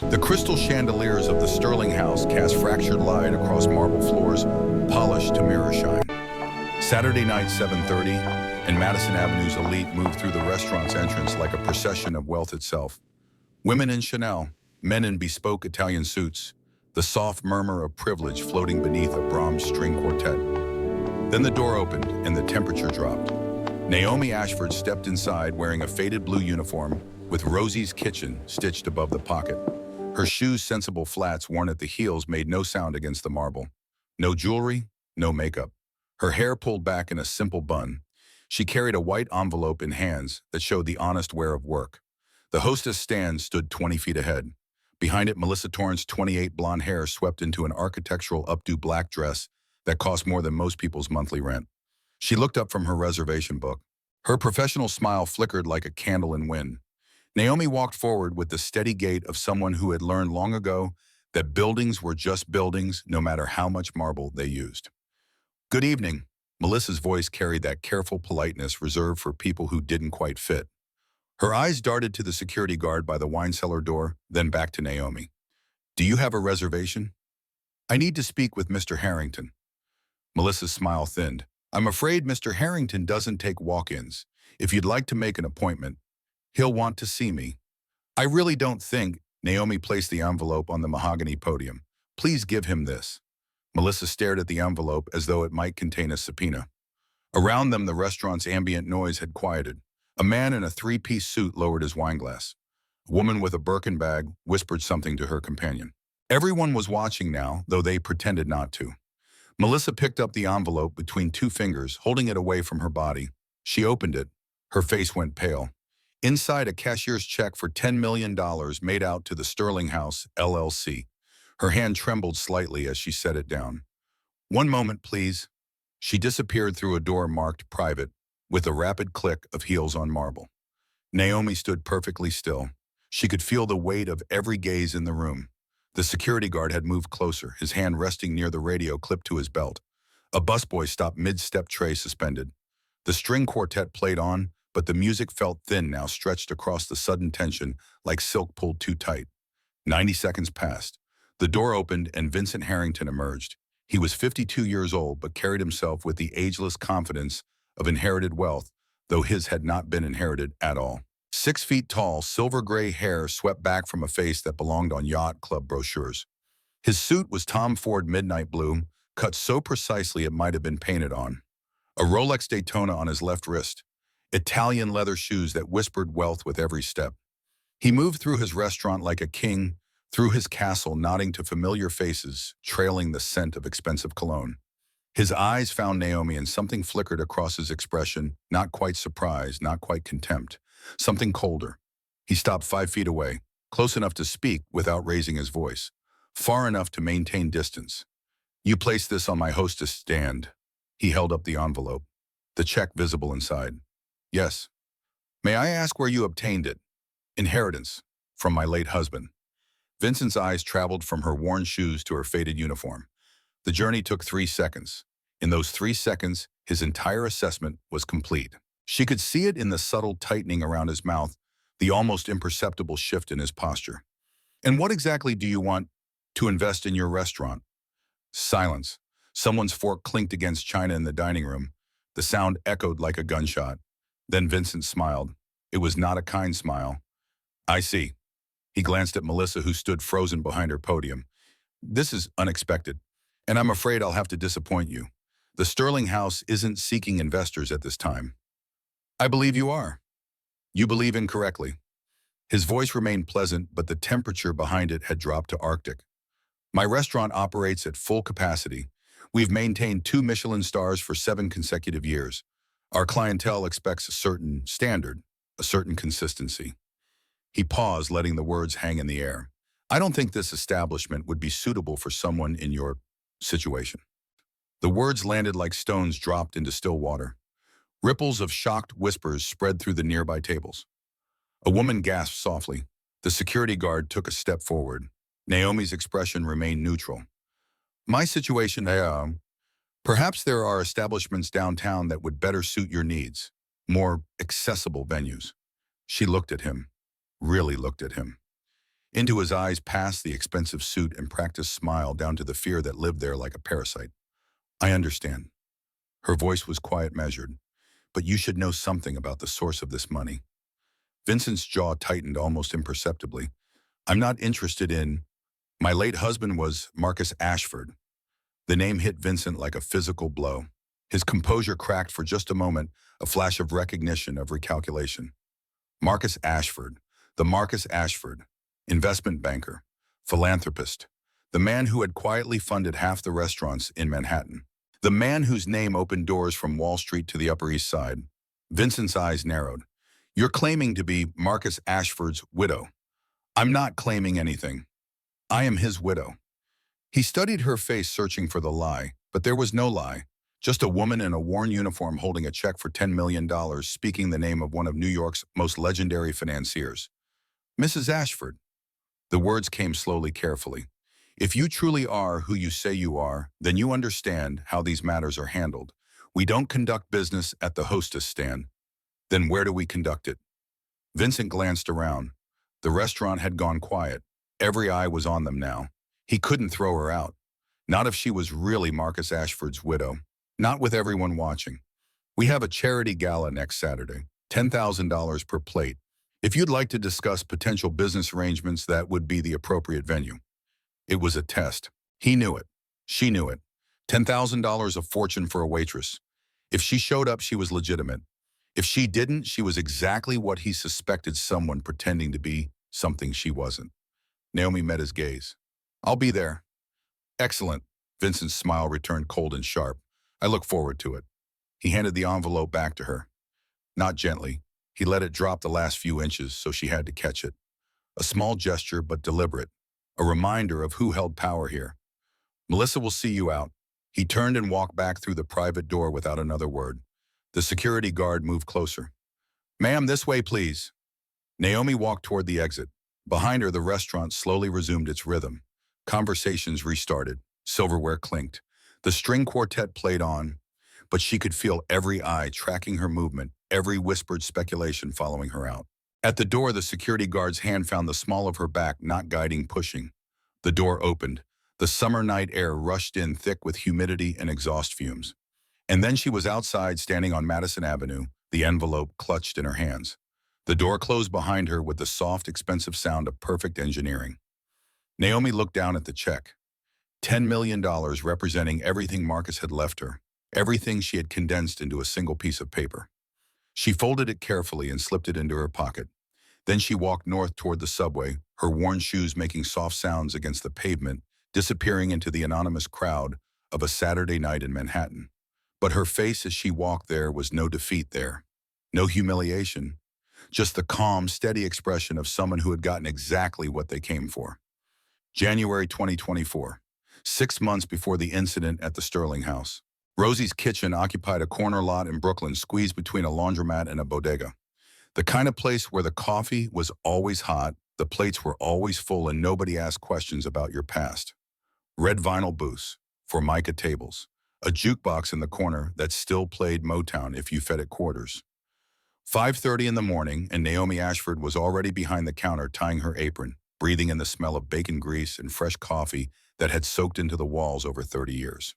The crystal chandeliers of the Sterling House cast fractured light across marble floors, polished to mirror shine. Saturday night, 7:30, and Madison Avenue's elite moved through the restaurant's entrance like a procession of wealth itself. Women in Chanel, men in bespoke Italian suits, the soft murmur of privilege floating beneath a Brahms string quartet. Then the door opened and the temperature dropped. Naomi Ashford stepped inside wearing a faded blue uniform with Rosie's Kitchen stitched above the pocket. Her shoes' sensible flats worn at the heels made no sound against the marble. No jewelry, no makeup. Her hair pulled back in a simple bun. She carried a white envelope in hands that showed the honest wear of work. The hostess stand stood 20 feet ahead. Behind it, Melissa Torrance's 28 blonde hair swept into an architectural updo black dress that cost more than most people's monthly rent. She looked up from her reservation book. Her professional smile flickered like a candle in wind. Naomi walked forward with the steady gait of someone who had learned long ago that buildings were just buildings no matter how much marble they used. "Good evening." Melissa's voice carried that careful politeness reserved for people who didn't quite fit. Her eyes darted to the security guard by the wine cellar door, then back to Naomi. "Do you have a reservation?" "I need to speak with Mr. Harrington." Melissa's smile thinned. "I'm afraid Mr. Harrington doesn't take walk-ins. If you'd like to make an appointment, he'll want to see me." "I really don't think." Naomi placed the envelope on the mahogany podium. "Please give him this." Melissa stared at the envelope as though it might contain a subpoena. Around them, the restaurant's ambient noise had quieted. A man in a three-piece suit lowered his wineglass. A woman with a Birkin bag whispered something to her companion. Everyone was watching now, though they pretended not to. Melissa picked up the envelope between two fingers, holding it away from her body. She opened it. Her face went pale. Inside, a cashier's check for $10 million made out to the Sterling House, LLC. Her hand trembled slightly as she set it down. "One moment, please." She disappeared through a door marked private, with a rapid click of heels on marble. Naomi stood perfectly still. She could feel the weight of every gaze in the room. The security guard had moved closer, his hand resting near the radio clipped to his belt. A busboy stopped mid-step tray suspended. The string quartet played on, but the music felt thin now, stretched across the sudden tension like silk pulled too tight. 90 seconds passed. The door opened and Vincent Harrington emerged. He was 52 years old, but carried himself with the ageless confidence of inherited wealth, though his had not been inherited at all. 6 feet tall, silver-gray hair swept back from a face that belonged on yacht club brochures. His suit was Tom Ford midnight blue, cut so precisely it might have been painted on. A Rolex Daytona on his left wrist. Italian leather shoes that whispered wealth with every step. He moved through his restaurant like a king, through his castle nodding to familiar faces, trailing the scent of expensive cologne. His eyes found Naomi and something flickered across his expression, not quite surprise, not quite contempt, something colder. He stopped 5 feet away, close enough to speak without raising his voice, far enough to maintain distance. "You placed this on my hostess stand." He held up the envelope, the check visible inside. "Yes." "May I ask where you obtained it?" "Inheritance, from my late husband." Vincent's eyes traveled from her worn shoes to her faded uniform. The journey took 3 seconds. In those 3 seconds, his entire assessment was complete. She could see it in the subtle tightening around his mouth, the almost imperceptible shift in his posture. "And what exactly do you want to invest in your restaurant?" Silence. Someone's fork clinked against china in the dining room. The sound echoed like a gunshot. Then Vincent smiled. It was not a kind smile. "I see." He glanced at Melissa, who stood frozen behind her podium. "This is unexpected, and I'm afraid I'll have to disappoint you. The Sterling House isn't seeking investors at this time." "I believe you are." "You believe incorrectly." His voice remained pleasant, but the temperature behind it had dropped to Arctic. "My restaurant operates at full capacity. We've maintained 2 Michelin stars for 7 consecutive years. Our clientele expects a certain standard, a certain consistency." He paused, letting the words hang in the air. "I don't think this establishment would be suitable for someone in your situation." The words landed like stones dropped into still water. Ripples of shocked whispers spread through the nearby tables. A woman gasped softly. The security guard took a step forward. Naomi's expression remained neutral. "My situation, perhaps there are establishments downtown that would better suit your needs. More accessible venues." She looked at him, really looked at him. Into his eyes past the expensive suit and practiced smile down to the fear that lived there like a parasite. I understand. Her voice was quiet, measured. But you should know something about the source of this money. Vincent's jaw tightened almost imperceptibly. I'm not interested in... My late husband was Marcus Ashford. The name hit Vincent like a physical blow. His composure cracked for just a moment, a flash of recognition, of recalculation. Marcus Ashford, the Marcus Ashford, investment banker, philanthropist, the man who had quietly funded half the restaurants in Manhattan, the man whose name opened doors from Wall Street to the Upper East Side. Vincent's eyes narrowed. You're claiming to be Marcus Ashford's widow. I'm not claiming anything. I am his widow. He studied her face, searching for the lie, but there was no lie. Just a woman in a worn uniform holding a check for $10 million, speaking the name of one of New York's most legendary financiers. Mrs. Ashford. The words came slowly, carefully. If you truly are who you say you are, then you understand how these matters are handled. We don't conduct business at the hostess stand. Then where do we conduct it? Vincent glanced around. The restaurant had gone quiet. Every eye was on them now. He couldn't throw her out. Not if she was really Marcus Ashford's widow. Not with everyone watching. We have a charity gala next Saturday, $10,000 per plate. If you'd like to discuss potential business arrangements, that would be the appropriate venue. It was a test. He knew it. She knew it. $10,000 a fortune for a waitress. If she showed up, she was legitimate. If she didn't, she was exactly what he suspected, someone pretending to be something she wasn't. Naomi met his gaze. I'll be there. Excellent. Vincent's smile returned cold and sharp. I look forward to it. He handed the envelope back to her. Not gently. He let it drop the last few inches, so she had to catch it. A small gesture, but deliberate. A reminder of who held power here. Melissa will see you out. He turned and walked back through the private door without another word. The security guard moved closer. Ma'am, this way, please. Naomi walked toward the exit. Behind her, the restaurant slowly resumed its rhythm. Conversations restarted. Silverware clinked. The string quartet played on, but she could feel every eye tracking her movement, every whispered speculation following her out. At the door, the security guard's hand found the small of her back, not guiding, pushing. The door opened. The summer night air rushed in thick with humidity and exhaust fumes. And then she was outside, standing on Madison Avenue, the envelope clutched in her hands. The door closed behind her with the soft, expensive sound of perfect engineering. Naomi looked down at the check. $10 million, representing everything Marcus had left her, everything she had condensed into a single piece of paper. She folded it carefully and slipped it into her pocket. Then she walked north toward the subway, her worn shoes making soft sounds against the pavement, disappearing into the anonymous crowd of a Saturday night in Manhattan. But her face as she walked there was no defeat there, no humiliation, just the calm, steady expression of someone who had gotten exactly what they came for. January 2024, 6 months before the incident at the Sterling House. Rosie's Kitchen occupied a corner lot in Brooklyn, squeezed between a laundromat and a bodega. The kind of place where the coffee was always hot, the plates were always full, and nobody asked questions about your past. Red vinyl booths, formica tables, a jukebox in the corner that still played Motown if you fed it quarters. 5:30 in the morning, and Naomi Ashford was already behind the counter tying her apron, breathing in the smell of bacon grease and fresh coffee that had soaked into the walls over 30 years.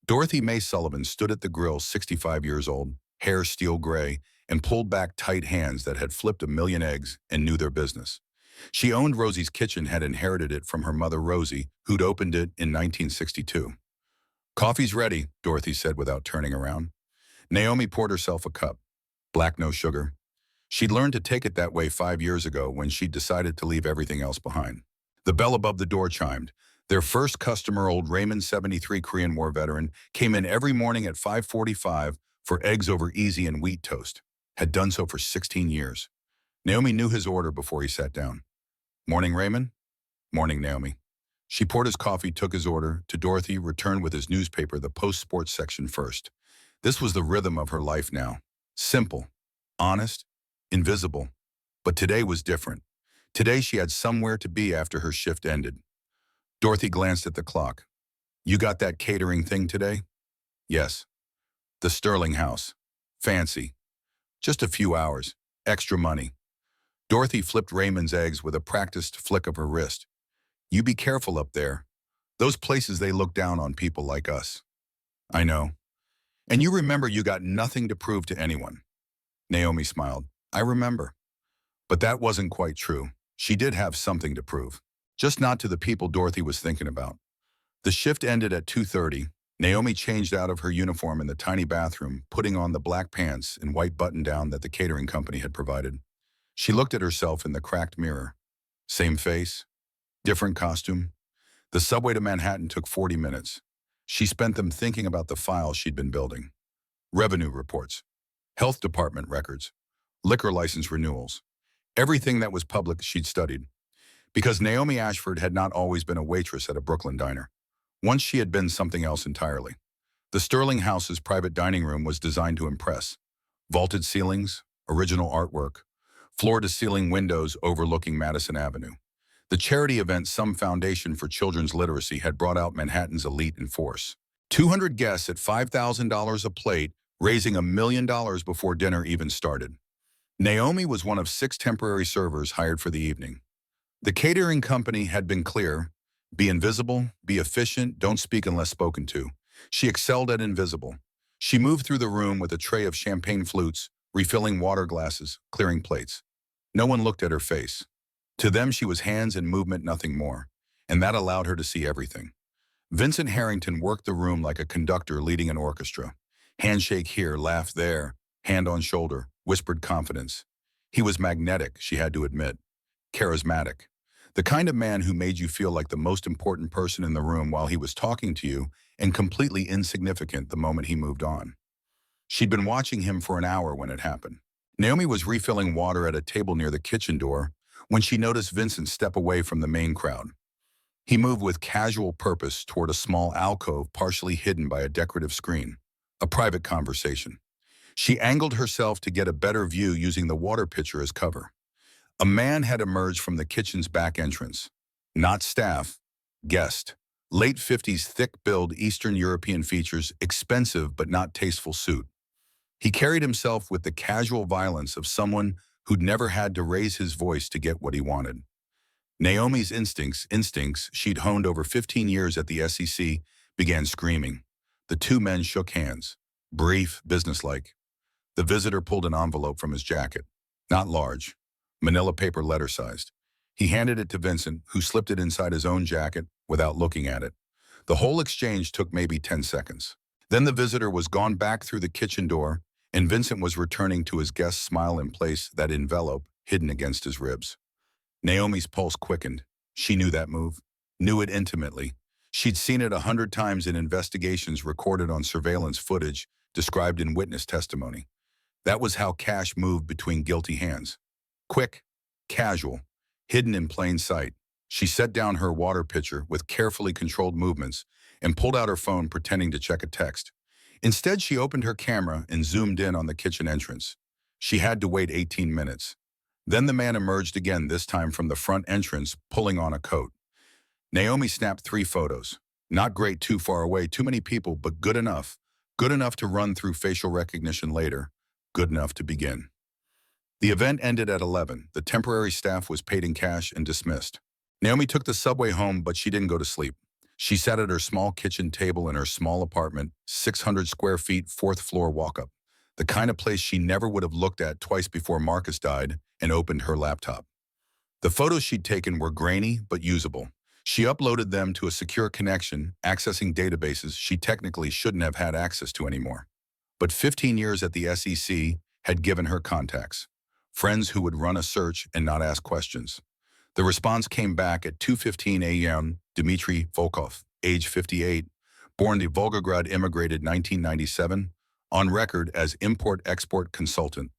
Dorothy Mae Sullivan stood at the grill, 65 years old, hair steel gray, and pulled back tight hands that had flipped a million eggs and knew their business. She owned Rosie's Kitchen, had inherited it from her mother Rosie, who'd opened it in 1962. Coffee's ready, Dorothy said without turning around. Naomi poured herself a cup. Black, no sugar. She'd learned to take it that way 5 years ago when she'd decided to leave everything else behind. The bell above the door chimed. Their first customer, old Raymond, 73, Korean War veteran, came in every morning at 5:45 for eggs over easy and wheat toast. Had done so for 16 years. Naomi knew his order before he sat down. Morning, Raymond? Morning, Naomi. She poured his coffee, took his order. To Dorothy, returned with his newspaper, the post-sports section first. This was the rhythm of her life now. Simple, honest, invisible. But today was different. Today she had somewhere to be after her shift ended. Dorothy glanced at the clock. You got that catering thing today? Yes. The Sterling House. Fancy. Just a few hours. Extra money. Dorothy flipped Raymond's eggs with a practiced flick of her wrist. You be careful up there. Those places they look down on people like us. I know. And you remember you got nothing to prove to anyone. Naomi smiled. I remember. But that wasn't quite true. She did have something to prove. Just not to the people Dorothy was thinking about. The shift ended at 2:30. Naomi changed out of her uniform in the tiny bathroom, putting on the black pants and white button-down that the catering company had provided. She looked at herself in the cracked mirror. Same face, different costume. The subway to Manhattan took 40 minutes. She spent them thinking about the files she'd been building. Revenue reports, health department records, liquor license renewals. Everything that was public she'd studied. Because Naomi Ashford had not always been a waitress at a Brooklyn diner. Once she had been something else entirely. The Sterling House's private dining room was designed to impress. Vaulted ceilings, original artwork, floor-to-ceiling windows overlooking Madison Avenue. The charity event Some Foundation for Children's Literacy had brought out Manhattan's elite in force. 200 guests at $5,000 a plate, raising $1 million before dinner even started. Naomi was one of 6 temporary servers hired for the evening. The catering company had been clear: be invisible, be efficient, don't speak unless spoken to. She excelled at invisible. She moved through the room with a tray of champagne flutes, refilling water glasses, clearing plates. No one looked at her face. To them, she was hands and movement, nothing more, and that allowed her to see everything. Vincent Harrington worked the room like a conductor leading an orchestra. Handshake here, laugh there, hand on shoulder, whispered confidence. He was magnetic, she had to admit. Charismatic. The kind of man who made you feel like the most important person in the room while he was talking to you, and completely insignificant the moment he moved on. She'd been watching him for an hour when it happened. Naomi was refilling water at a table near the kitchen door when she noticed Vincent step away from the main crowd. He moved with casual purpose toward a small alcove partially hidden by a decorative screen. A private conversation. She angled herself to get a better view using the water pitcher as cover. A man had emerged from the kitchen's back entrance. Not staff, guest. Late 50s, thick-build Eastern European features, expensive but not tasteful suit. He carried himself with the casual violence of someone who'd never had to raise his voice to get what he wanted. Naomi's instincts she'd honed over 15 years at the SEC, began screaming. The 2 men shook hands. Brief, businesslike. The visitor pulled an envelope from his jacket. Not large. Manila paper letter-sized. He handed it to Vincent, who slipped it inside his own jacket without looking at it. The whole exchange took maybe 10 seconds. Then the visitor was gone back through the kitchen door, and Vincent was returning to his guest's smile in place, that envelope hidden against his ribs. Naomi's pulse quickened. She knew that move. Knew it intimately. She'd seen it 100 times in investigations recorded on surveillance footage, described in witness testimony. That was how cash moved between guilty hands. Quick, casual, hidden in plain sight. She set down her water pitcher with carefully controlled movements and pulled out her phone, pretending to check a text. Instead, she opened her camera and zoomed in on the kitchen entrance. She had to wait 18 minutes. Then the man emerged again, this time from the front entrance, pulling on a coat. Naomi snapped 3 photos. Not great, too far away, too many people, but good enough. Good enough to run through facial recognition later. Good enough to begin. The event ended at 11. The temporary staff was paid in cash and dismissed. Naomi took the subway home, but she didn't go to sleep. She sat at her small kitchen table in her small apartment, 600 square feet, 4th floor walk-up. The kind of place she never would have looked at twice before Marcus died, and opened her laptop. The photos she'd taken were grainy but usable. She uploaded them to a secure connection, accessing databases she technically shouldn't have had access to anymore. But 15 years at the SEC had given her contacts. Friends who would run a search and not ask questions. The response came back at 2:15 a.m. Dmitry Volkov, age 58, born to Volgograd, immigrated 1997, on record as import-export consultant.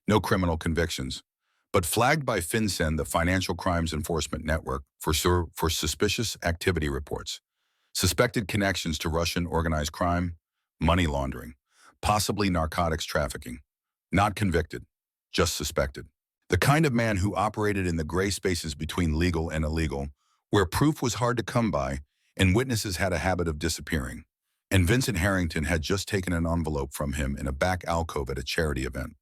No criminal convictions, but flagged by FinCEN, the Financial Crimes Enforcement Network, for suspicious activity reports. Suspected connections to Russian organized crime, money laundering, possibly narcotics trafficking. Not convicted, just suspected. The kind of man who operated in the gray spaces between legal and illegal, where proof was hard to come by and witnesses had a habit of disappearing. And Vincent Harrington had just taken an envelope from him in a back alcove at a charity event.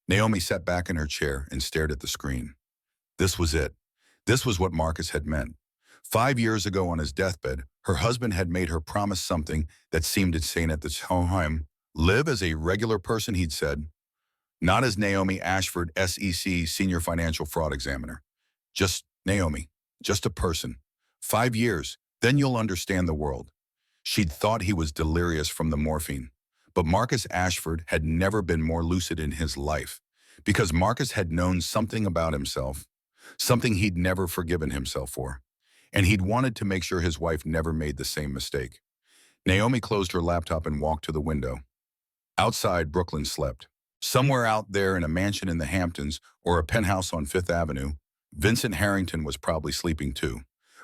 Naomi sat back in her chair and stared at the screen. This was it. This was what Marcus had meant. 5 years ago on his deathbed, her husband had made her promise something that seemed insane at the time. Live as a regular person, he'd said. Not as Naomi Ashford, SEC Senior Financial Fraud Examiner. Just Naomi. Just a person. 5 years. Then you'll understand the world. She'd thought he was delirious from the morphine. But Marcus Ashford had never been more lucid in his life. Because Marcus had known something about himself. Something he'd never forgiven himself for. And he'd wanted to make sure his wife never made the same mistake. Naomi closed her laptop and walked to the window. Outside, Brooklyn slept. Somewhere out there in a mansion in the Hamptons or a penthouse on Fifth Avenue, Vincent Harrington was probably sleeping too.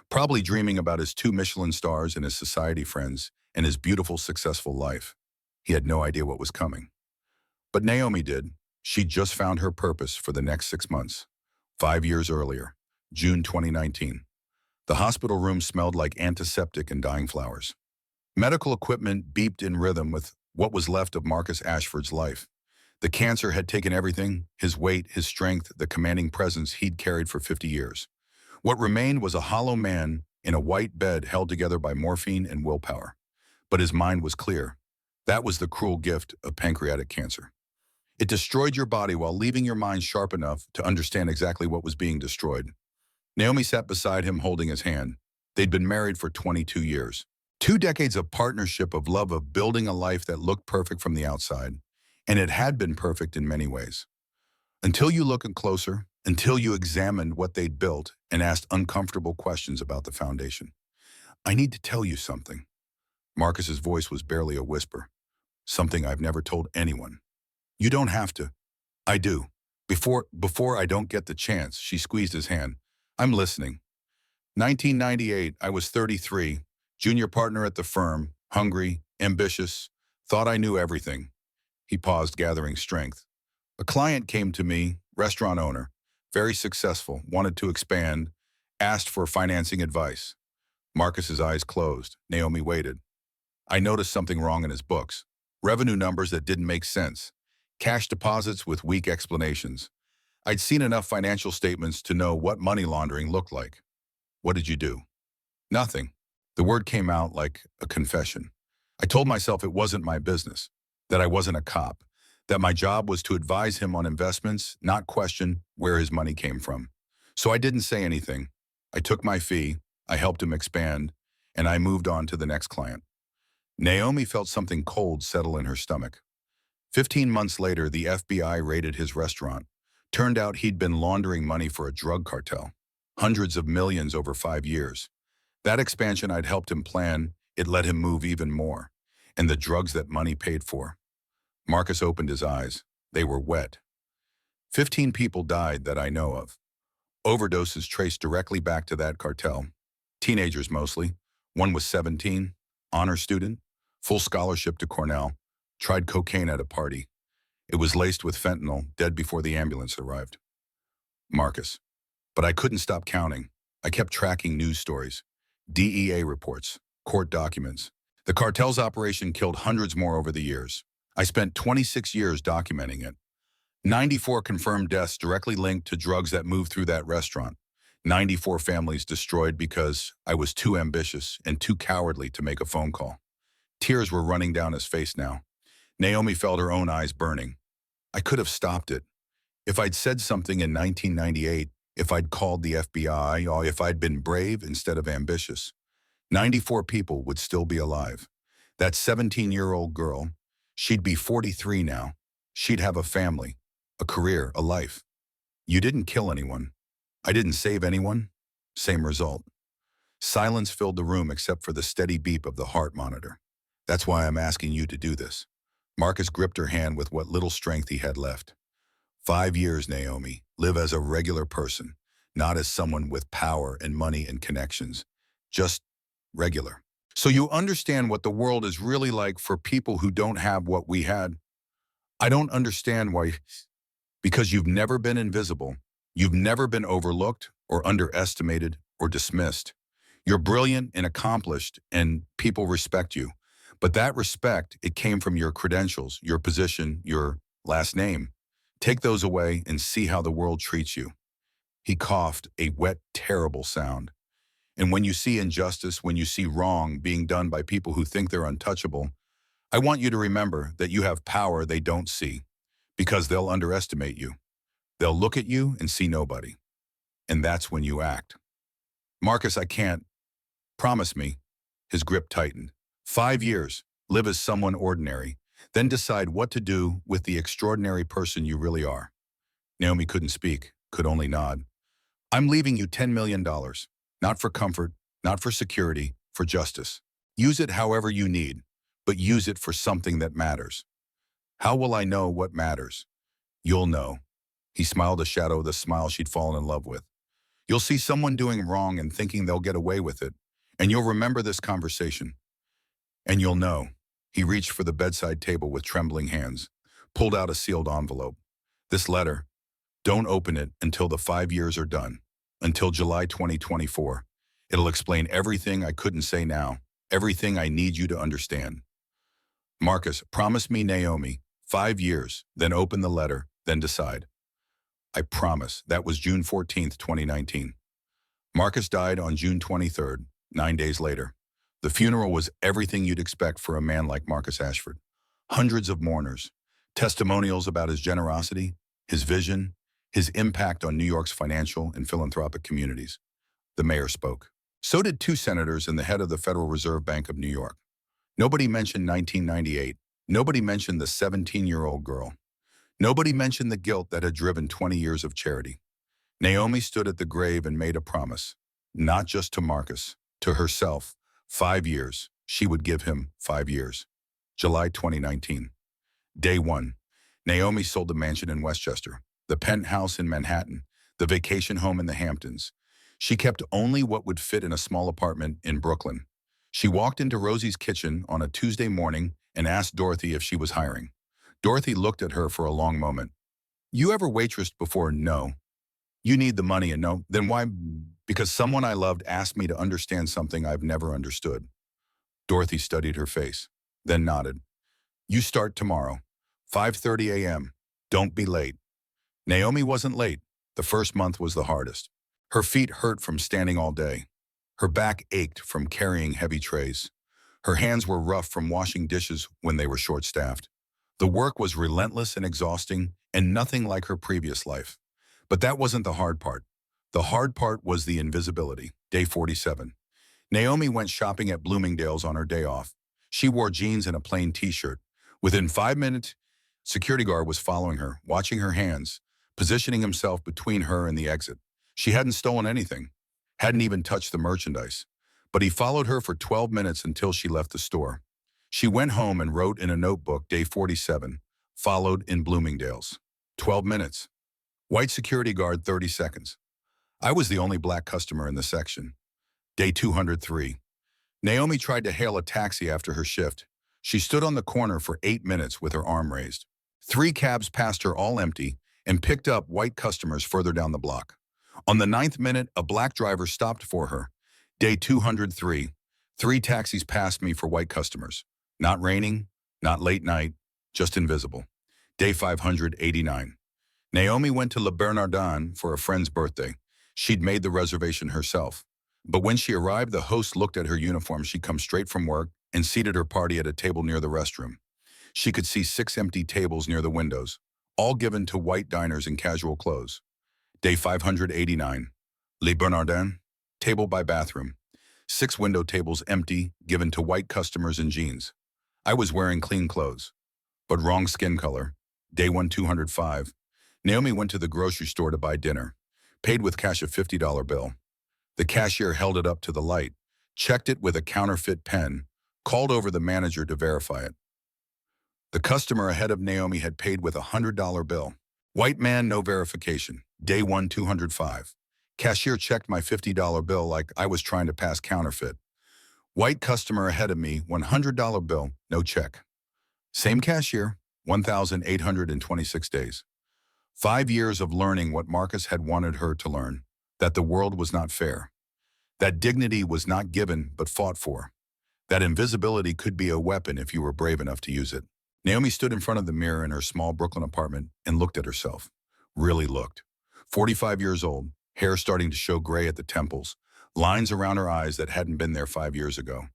Probably dreaming about his 2 Michelin stars and his society friends and his beautiful, successful life. He had no idea what was coming. But Naomi did. She'd just found her purpose for the next 6 months. 5 years earlier, June 2019. The hospital room smelled like antiseptic and dying flowers. Medical equipment beeped in rhythm with what was left of Marcus Ashford's life. The cancer had taken everything, his weight, his strength, the commanding presence he'd carried for 50 years. What remained was a hollow man in a white bed held together by morphine and willpower. But his mind was clear. That was the cruel gift of pancreatic cancer. It destroyed your body while leaving your mind sharp enough to understand exactly what was being destroyed. Naomi sat beside him holding his hand. They'd been married for 22 years. 2 decades of partnership, of love, of building a life that looked perfect from the outside. And it had been perfect in many ways. Until you looked closer, until you examined what they'd built and asked uncomfortable questions about the foundation. I need to tell you something. Marcus's voice was barely a whisper. Something I've never told anyone. You don't have to. I do. Before I don't get the chance, she squeezed his hand. I'm listening. 1998, I was 33, junior partner at the firm, hungry, ambitious, thought I knew everything. He paused, gathering strength. A client came to me, restaurant owner, very successful, wanted to expand, asked for financing advice. Marcus's eyes closed. Naomi waited. I noticed something wrong in his books. Revenue numbers that didn't make sense. Cash deposits with weak explanations. I'd seen enough financial statements to know what money laundering looked like. What did you do? Nothing. The word came out like a confession. I told myself it wasn't my business, that I wasn't a cop, that my job was to advise him on investments, not question where his money came from. So I didn't say anything. I took my fee, I helped him expand, and I moved on to the next client. Naomi felt something cold settle in her stomach. 15 months later, the FBI raided his restaurant. Turned out he'd been laundering money for a drug cartel. Hundreds of millions over 5 years. That expansion I'd helped him plan, it let him move even more. And the drugs that money paid for. Marcus opened his eyes. They were wet. 15 people died that I know of. Overdoses traced directly back to that cartel. Teenagers mostly. One was 17, honor student, full scholarship to Cornell, tried cocaine at a party. It was laced with fentanyl, dead before the ambulance arrived. Marcus. But I couldn't stop counting. I kept tracking news stories, DEA reports, court documents. The cartel's operation killed hundreds more over the years. I spent 26 years documenting it. 94 confirmed deaths directly linked to drugs that moved through that restaurant. 94 families destroyed because I was too ambitious and too cowardly to make a phone call. Tears were running down his face now. Naomi felt her own eyes burning. I could have stopped it. If I'd said something in 1998, if I'd called the FBI, or if I'd been brave instead of ambitious, 94 people would still be alive. That 17-year-old girl, she'd be 43 now. She'd have a family, a career, a life. You didn't kill anyone. I didn't save anyone. Same result. Silence filled the room except for the steady beep of the heart monitor. That's why I'm asking you to do this. Marcus gripped her hand with what little strength he had left. 5 years, Naomi. Live as a regular person, not as someone with power and money and connections. Just regular. So you understand what the world is really like for people who don't have what we had. I don't understand why. Because you've never been invisible. You've never been overlooked or underestimated or dismissed. You're brilliant and accomplished, and people respect you. But that respect, it came from your credentials, your position, your last name. Take those away and see how the world treats you. He coughed, a wet, terrible sound. And when you see injustice, when you see wrong being done by people who think they're untouchable, I want you to remember that you have power they don't see, because they'll underestimate you. They'll look at you and see nobody. And that's when you act. Marcus, I can't. Promise me. His grip tightened. 5 years. Live as someone ordinary. Then decide what to do with the extraordinary person you really are. Naomi couldn't speak, could only nod. I'm leaving you $10 million. Not for comfort, not for security, for justice. Use it however you need, but use it for something that matters. How will I know what matters? You'll know. He smiled, a shadow of the smile she'd fallen in love with. You'll see someone doing wrong and thinking they'll get away with it, and you'll remember this conversation. And you'll know. He reached for the bedside table with trembling hands, pulled out a sealed envelope. This letter, don't open it until the 5 years are done, until July 2024. It'll explain everything I couldn't say now, everything I need you to understand. Marcus, promise me, Naomi, 5 years, then open the letter, then decide. I promise. That was June 14th, 2019. Marcus died on June 23rd, 9 days later. The funeral was everything you'd expect for a man like Marcus Ashford. Hundreds of mourners, testimonials about his generosity, his vision, his impact on New York's financial and philanthropic communities. The mayor spoke. So did 2 senators and the head of the Federal Reserve Bank of New York. Nobody mentioned 1998. Nobody mentioned the 17-year-old girl. Nobody mentioned the guilt that had driven 20 years of charity. Naomi stood at the grave and made a promise, not just to Marcus, to herself. 5 years. She would give him 5 years. July 2019. Day 1. Naomi sold the mansion in Westchester, the penthouse in Manhattan, the vacation home in the Hamptons. She kept only what would fit in a small apartment in Brooklyn. She walked into Rosie's kitchen on a Tuesday morning and asked Dorothy if she was hiring. Dorothy looked at her for a long moment. You ever waitressed before? No. You need the money, and no. Then why? Because someone I loved asked me to understand something I've never understood. Dorothy studied her face, then nodded. You start tomorrow, 5:30 a.m. Don't be late. Naomi wasn't late. The first month was the hardest. Her feet hurt from standing all day. Her back ached from carrying heavy trays. Her hands were rough from washing dishes when they were short-staffed. The work was relentless and exhausting, and nothing like her previous life. But that wasn't the hard part. The hard part was the invisibility. Day 47. Naomi went shopping at Bloomingdale's on her day off. She wore jeans and a plain t-shirt. Within 5 minutes, security guard was following her, watching her hands, positioning himself between her and the exit. She hadn't stolen anything, hadn't even touched the merchandise. But he followed her for 12 minutes until she left the store. She went home and wrote in a notebook, day 47, followed in Bloomingdale's. 12 minutes. White security guard, 30 seconds. I was the only black customer in the section. Day 203. Naomi tried to hail a taxi after her shift. She stood on the corner for 8 minutes with her arm raised. 3 cabs passed her, all empty, and picked up white customers further down the block. On the 9th minute, a black driver stopped for her. Day 203. 3 taxis passed me for white customers. Not raining, not late night, just invisible. Day 589. Naomi went to Le Bernardin for a friend's birthday. She'd made the reservation herself. But when she arrived, the host looked at her uniform. She'd come straight from work and seated her party at a table near the restroom. She could see 6 empty tables near the windows, all given to white diners in casual clothes. Day 589. Le Bernardin, table by bathroom. 6 window tables empty, given to white customers in jeans. I was wearing clean clothes, but wrong skin color. Day 205. Naomi went to the grocery store to buy dinner, paid with cash a $50 bill. The cashier held it up to the light, checked it with a counterfeit pen, called over the manager to verify it. The customer ahead of Naomi had paid with a $100 bill. White man, no verification. Day 205. Cashier checked my $50 bill like I was trying to pass counterfeit. White customer ahead of me, $100 bill, no check. Same cashier, 1,826 days. 5 years of learning what Marcus had wanted her to learn, that the world was not fair, that dignity was not given but fought for, that invisibility could be a weapon if you were brave enough to use it. Naomi stood in front of the mirror in her small Brooklyn apartment and looked at herself. Really looked. 45 years old, hair starting to show gray at the temples, lines around her eyes that hadn't been there 5 years ago.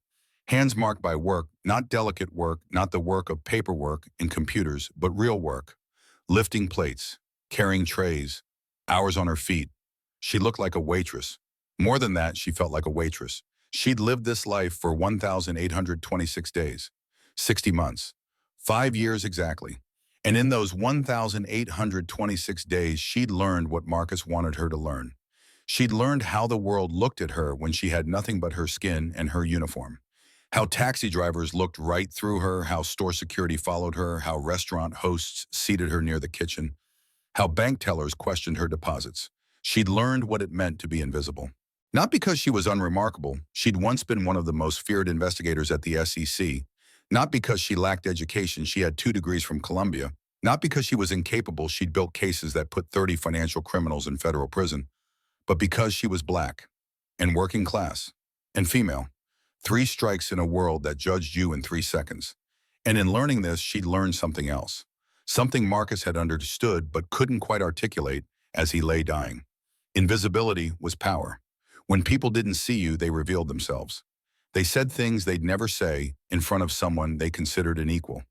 Hands marked by work, not delicate work, not the work of paperwork and computers, but real work. Lifting plates, carrying trays, hours on her feet. She looked like a waitress. More than that, she felt like a waitress. She'd lived this life for 1,826 days, 60 months, 5 years exactly. And in those 1,826 days, she'd learned what Marcus wanted her to learn. She'd learned how the world looked at her when she had nothing but her skin and her uniform. How taxi drivers looked right through her, how store security followed her, how restaurant hosts seated her near the kitchen, how bank tellers questioned her deposits. She'd learned what it meant to be invisible. Not because she was unremarkable, she'd once been one of the most feared investigators at the SEC. Not because she lacked education, she had 2 degrees from Columbia. Not because she was incapable, she'd built cases that put 30 financial criminals in federal prison. But because she was black, and working class, and female. 3 strikes in a world that judged you in 3 seconds. And in learning this, she'd learned something else. Something Marcus had understood but couldn't quite articulate as he lay dying. Invisibility was power. When people didn't see you, they revealed themselves. They said things they'd never say in front of someone they considered an equal.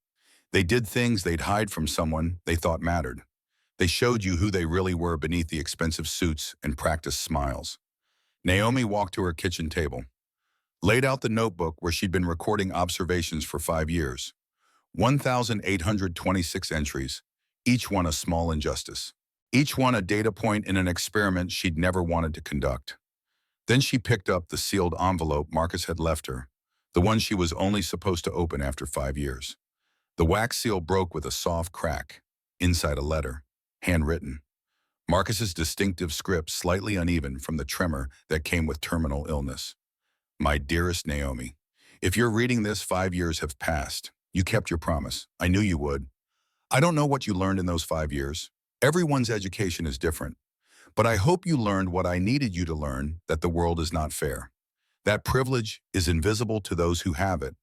They did things they'd hide from someone they thought mattered. They showed you who they really were beneath the expensive suits and practiced smiles. Naomi walked to her kitchen table, laid out the notebook where she'd been recording observations for 5 years. 1,826 entries, each one a small injustice. Each one a data point in an experiment she'd never wanted to conduct. Then she picked up the sealed envelope Marcus had left her, the one she was only supposed to open after 5 years. The wax seal broke with a soft crack. Inside a letter, handwritten. Marcus's distinctive script slightly uneven from the tremor that came with terminal illness. My dearest Naomi, if you're reading this, 5 years have passed. You kept your promise. I knew you would. I don't know what you learned in those 5 years. Everyone's education is different. But I hope you learned what I needed you to learn, that the world is not fair. That privilege is invisible to those who have it.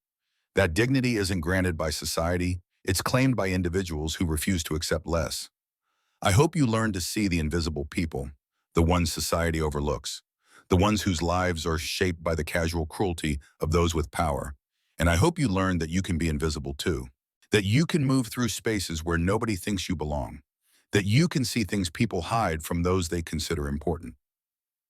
That dignity isn't granted by society, it's claimed by individuals who refuse to accept less. I hope you learned to see the invisible people, the ones society overlooks, the ones whose lives are shaped by the casual cruelty of those with power. And I hope you learned that you can be invisible too. That you can move through spaces where nobody thinks you belong. That you can see things people hide from those they consider important.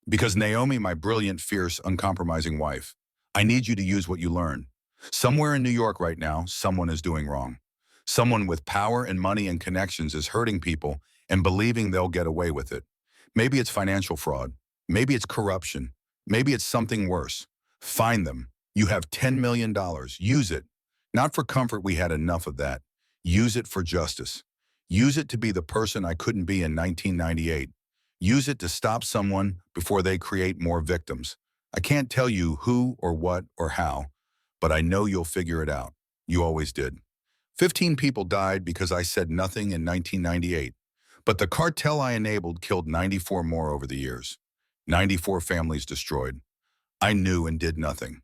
Because Naomi, my brilliant, fierce, uncompromising wife, I need you to use what you learned. Somewhere in New York right now, someone is doing wrong. Someone with power and money and connections is hurting people and believing they'll get away with it. Maybe it's financial fraud. Maybe it's corruption. Maybe it's something worse. Find them. You have $10 million. Use it. Not for comfort, we had enough of that. Use it for justice. Use it to be the person I couldn't be in 1998. Use it to stop someone before they create more victims. I can't tell you who or what or how, but I know you'll figure it out. You always did. 15 people died because I said nothing in 1998, but the cartel I enabled killed 94 more over the years. 94 families destroyed. I knew and did nothing.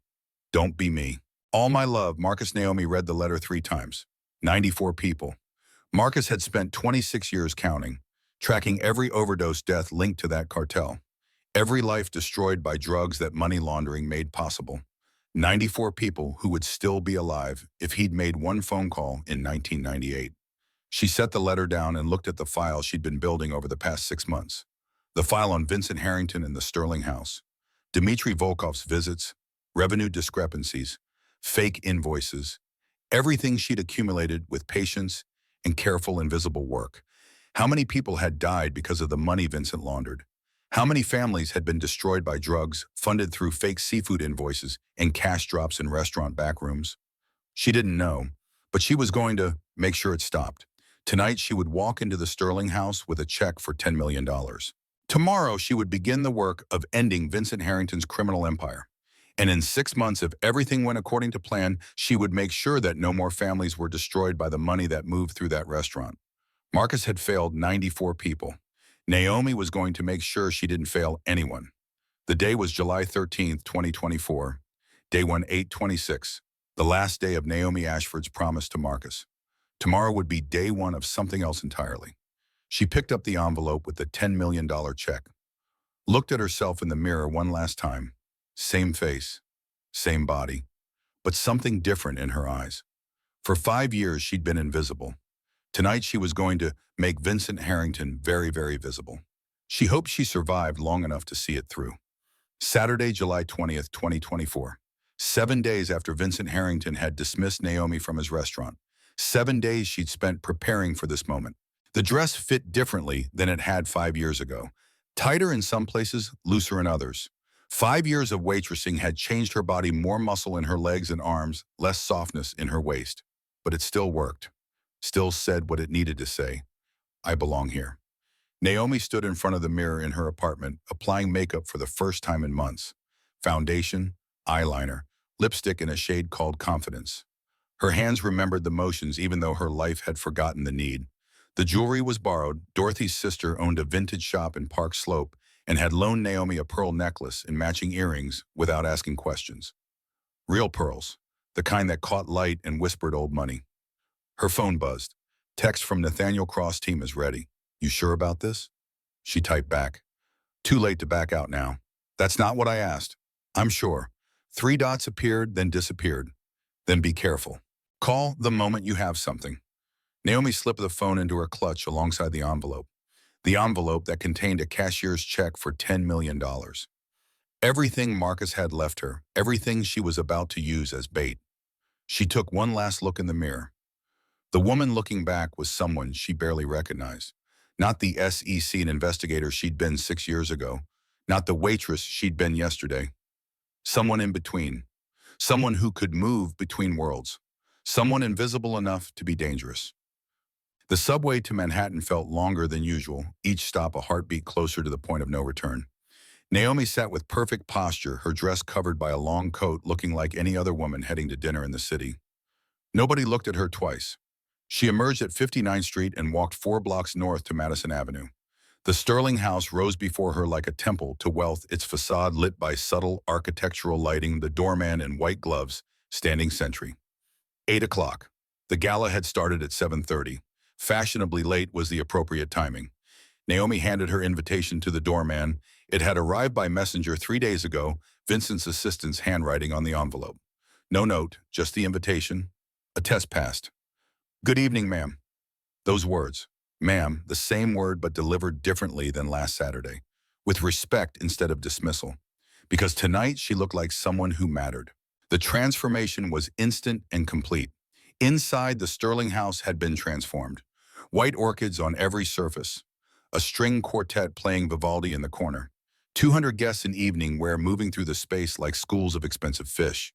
Don't be me. All my love. Marcus. Naomi read the letter 3 times. 94 people. Marcus had spent 26 years counting, tracking every overdose death linked to that cartel. Every life destroyed by drugs that money laundering made possible. 94 people who would still be alive if he'd made one phone call in 1998. She set the letter down and looked at the file she'd been building over the past 6 months. The file on Vincent Harrington and the Sterling House. Dmitry Volkov's visits, revenue discrepancies, fake invoices, everything she'd accumulated with patience and careful invisible work. How many people had died because of the money Vincent laundered? How many families had been destroyed by drugs funded through fake seafood invoices and cash drops in restaurant backrooms? She didn't know, but she was going to make sure it stopped. Tonight, she would walk into the Sterling House with a check for $10 million. Tomorrow, she would begin the work of ending Vincent Harrington's criminal empire. And in 6 months, if everything went according to plan, she would make sure that no more families were destroyed by the money that moved through that restaurant. Marcus had failed 94 people. Naomi was going to make sure she didn't fail anyone. The day was July 13th, 2024, day 1826, the last day of Naomi Ashford's promise to Marcus. Tomorrow would be day one of something else entirely. She picked up the envelope with the $10 million check, looked at herself in the mirror one last time. Same face, same body, but something different in her eyes. For 5 years, she'd been invisible. Tonight, she was going to make Vincent Harrington very, very visible. She hoped she survived long enough to see it through. Saturday, July 20th, 2024. 7 days after Vincent Harrington had dismissed Naomi from his restaurant. 7 days she'd spent preparing for this moment. The dress fit differently than it had 5 years ago. Tighter in some places, looser in others. 5 years of waitressing had changed her body, more muscle in her legs and arms, less softness in her waist. But it still worked. Still said what it needed to say. I belong here. Naomi stood in front of the mirror in her apartment, applying makeup for the first time in months. Foundation, eyeliner, lipstick in a shade called Confidence. Her hands remembered the motions even though her life had forgotten the need. The jewelry was borrowed. Dorothy's sister owned a vintage shop in Park Slope and had loaned Naomi a pearl necklace and matching earrings without asking questions. Real pearls, the kind that caught light and whispered old money. Her phone buzzed. Text from Nathaniel Cross, team is ready. You sure about this? She typed back. Too late to back out now. That's not what I asked. I'm sure. 3 dots appeared, then disappeared. Then be careful. Call the moment you have something. Naomi slipped the phone into her clutch alongside the envelope. The envelope that contained a cashier's check for $10 million. Everything Marcus had left her, everything she was about to use as bait. She took one last look in the mirror. The woman looking back was someone she barely recognized. Not the SEC investigator she'd been 6 years ago. Not the waitress she'd been yesterday. Someone in between. Someone who could move between worlds. Someone invisible enough to be dangerous. The subway to Manhattan felt longer than usual, each stop a heartbeat closer to the point of no return. Naomi sat with perfect posture, her dress covered by a long coat, looking like any other woman heading to dinner in the city. Nobody looked at her twice. She emerged at 59th Street and walked 4 blocks north to Madison Avenue. The Sterling House rose before her like a temple to wealth, its facade lit by subtle architectural lighting, the doorman in white gloves standing sentry. 8 o'clock. The gala had started at 7:30. Fashionably late was the appropriate timing. Naomi handed her invitation to the doorman. It had arrived by messenger 3 days ago, Vincent's assistant's handwriting on the envelope. No note, just the invitation. A test passed. Good evening, ma'am. Those words. Ma'am, the same word but delivered differently than last Saturday. With respect instead of dismissal. Because tonight she looked like someone who mattered. The transformation was instant and complete. Inside, the Sterling House had been transformed. White orchids on every surface. A string quartet playing Vivaldi in the corner. 200 guests an evening wear moving through the space like schools of expensive fish.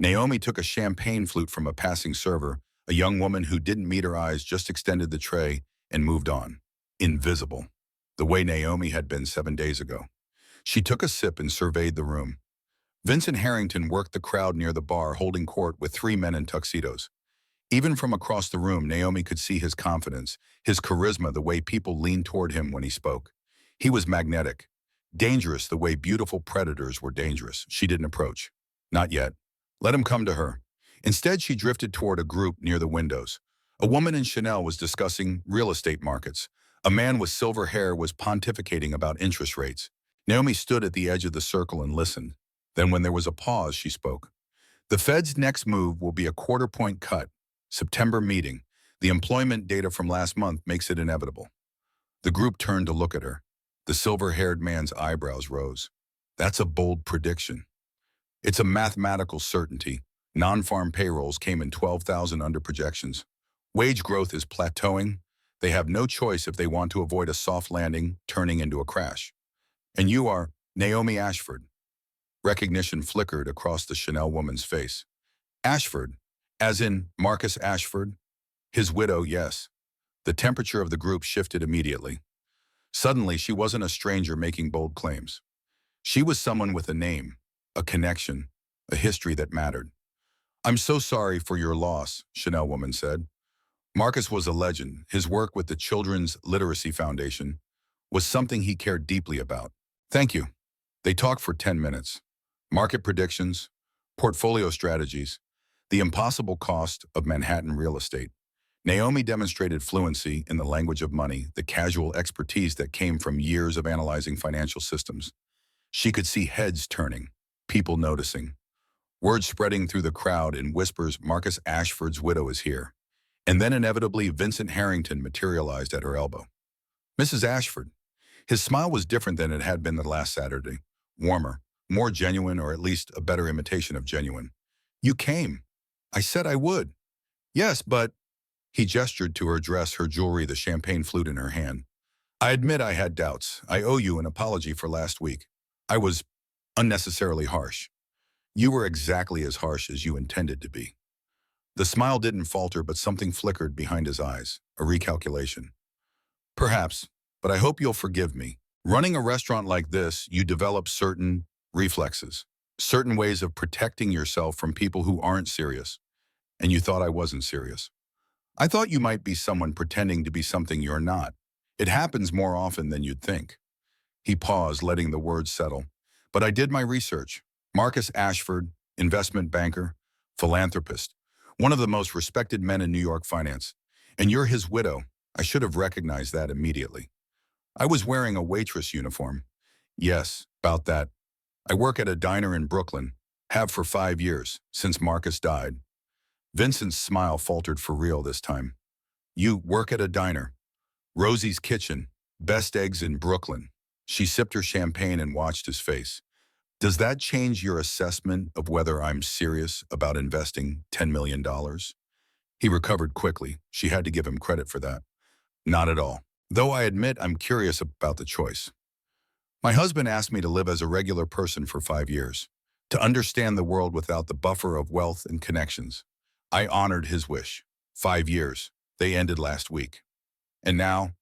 Naomi took a champagne flute from a passing server. A young woman who didn't meet her eyes just extended the tray and moved on. Invisible. The way Naomi had been 7 days ago. She took a sip and surveyed the room. Vincent Harrington worked the crowd near the bar, holding court with 3 men in tuxedos. Even from across the room, Naomi could see his confidence, his charisma, the way people leaned toward him when he spoke. He was magnetic. Dangerous the way beautiful predators were dangerous. She didn't approach. Not yet. Let him come to her. Instead, she drifted toward a group near the windows. A woman in Chanel was discussing real estate markets. A man with silver hair was pontificating about interest rates. Naomi stood at the edge of the circle and listened. Then when there was a pause, she spoke. The Fed's next move will be a quarter-point cut. September meeting. The employment data from last month makes it inevitable. The group turned to look at her. The silver-haired man's eyebrows rose. That's a bold prediction. It's a mathematical certainty. Non-farm payrolls came in 12,000 under projections. Wage growth is plateauing. They have no choice if they want to avoid a soft landing turning into a crash. And you are Naomi Ashford. Recognition flickered across the Chanel woman's face. Ashford, as in Marcus Ashford? His widow, yes. The temperature of the group shifted immediately. Suddenly, she wasn't a stranger making bold claims. She was someone with a name, a connection, a history that mattered. I'm so sorry for your loss, Chanel woman said. Marcus was a legend. His work with the Children's Literacy Foundation was something he cared deeply about. Thank you. They talked for 10 minutes. Market predictions, portfolio strategies, the impossible cost of Manhattan real estate. Naomi demonstrated fluency in the language of money, the casual expertise that came from years of analyzing financial systems. She could see heads turning, people noticing, words spreading through the crowd in whispers. Marcus Ashford's widow is here. And then inevitably Vincent Harrington materialized at her elbow. Mrs. Ashford. His smile was different than it had been the last Saturday. Warmer, more genuine, or at least a better imitation of genuine. You came. I said I would. Yes, but... He gestured to her dress, her jewelry, the champagne flute in her hand. I admit I had doubts. I owe you an apology for last week. I was unnecessarily harsh. You were exactly as harsh as you intended to be. The smile didn't falter, but something flickered behind his eyes, a recalculation. Perhaps, but I hope you'll forgive me. Running a restaurant like this, you develop certain reflexes, certain ways of protecting yourself from people who aren't serious. And you thought I wasn't serious. I thought you might be someone pretending to be something you're not. It happens more often than you'd think. He paused, letting the words settle. But I did my research. Marcus Ashford, investment banker, philanthropist, one of the most respected men in New York finance. And you're his widow. I should have recognized that immediately. I was wearing a waitress uniform. Yes, about that. I work at a diner in Brooklyn, have for 5 years, since Marcus died. Vincent's smile faltered for real this time. You work at a diner. Rosie's Kitchen, best eggs in Brooklyn. She sipped her champagne and watched his face. Does that change your assessment of whether I'm serious about investing $10 million? He recovered quickly. She had to give him credit for that. Not at all. Though I admit I'm curious about the choice. My husband asked me to live as a regular person for 5 years, to understand the world without the buffer of wealth and connections. I honored his wish. 5 years. They ended last week. And now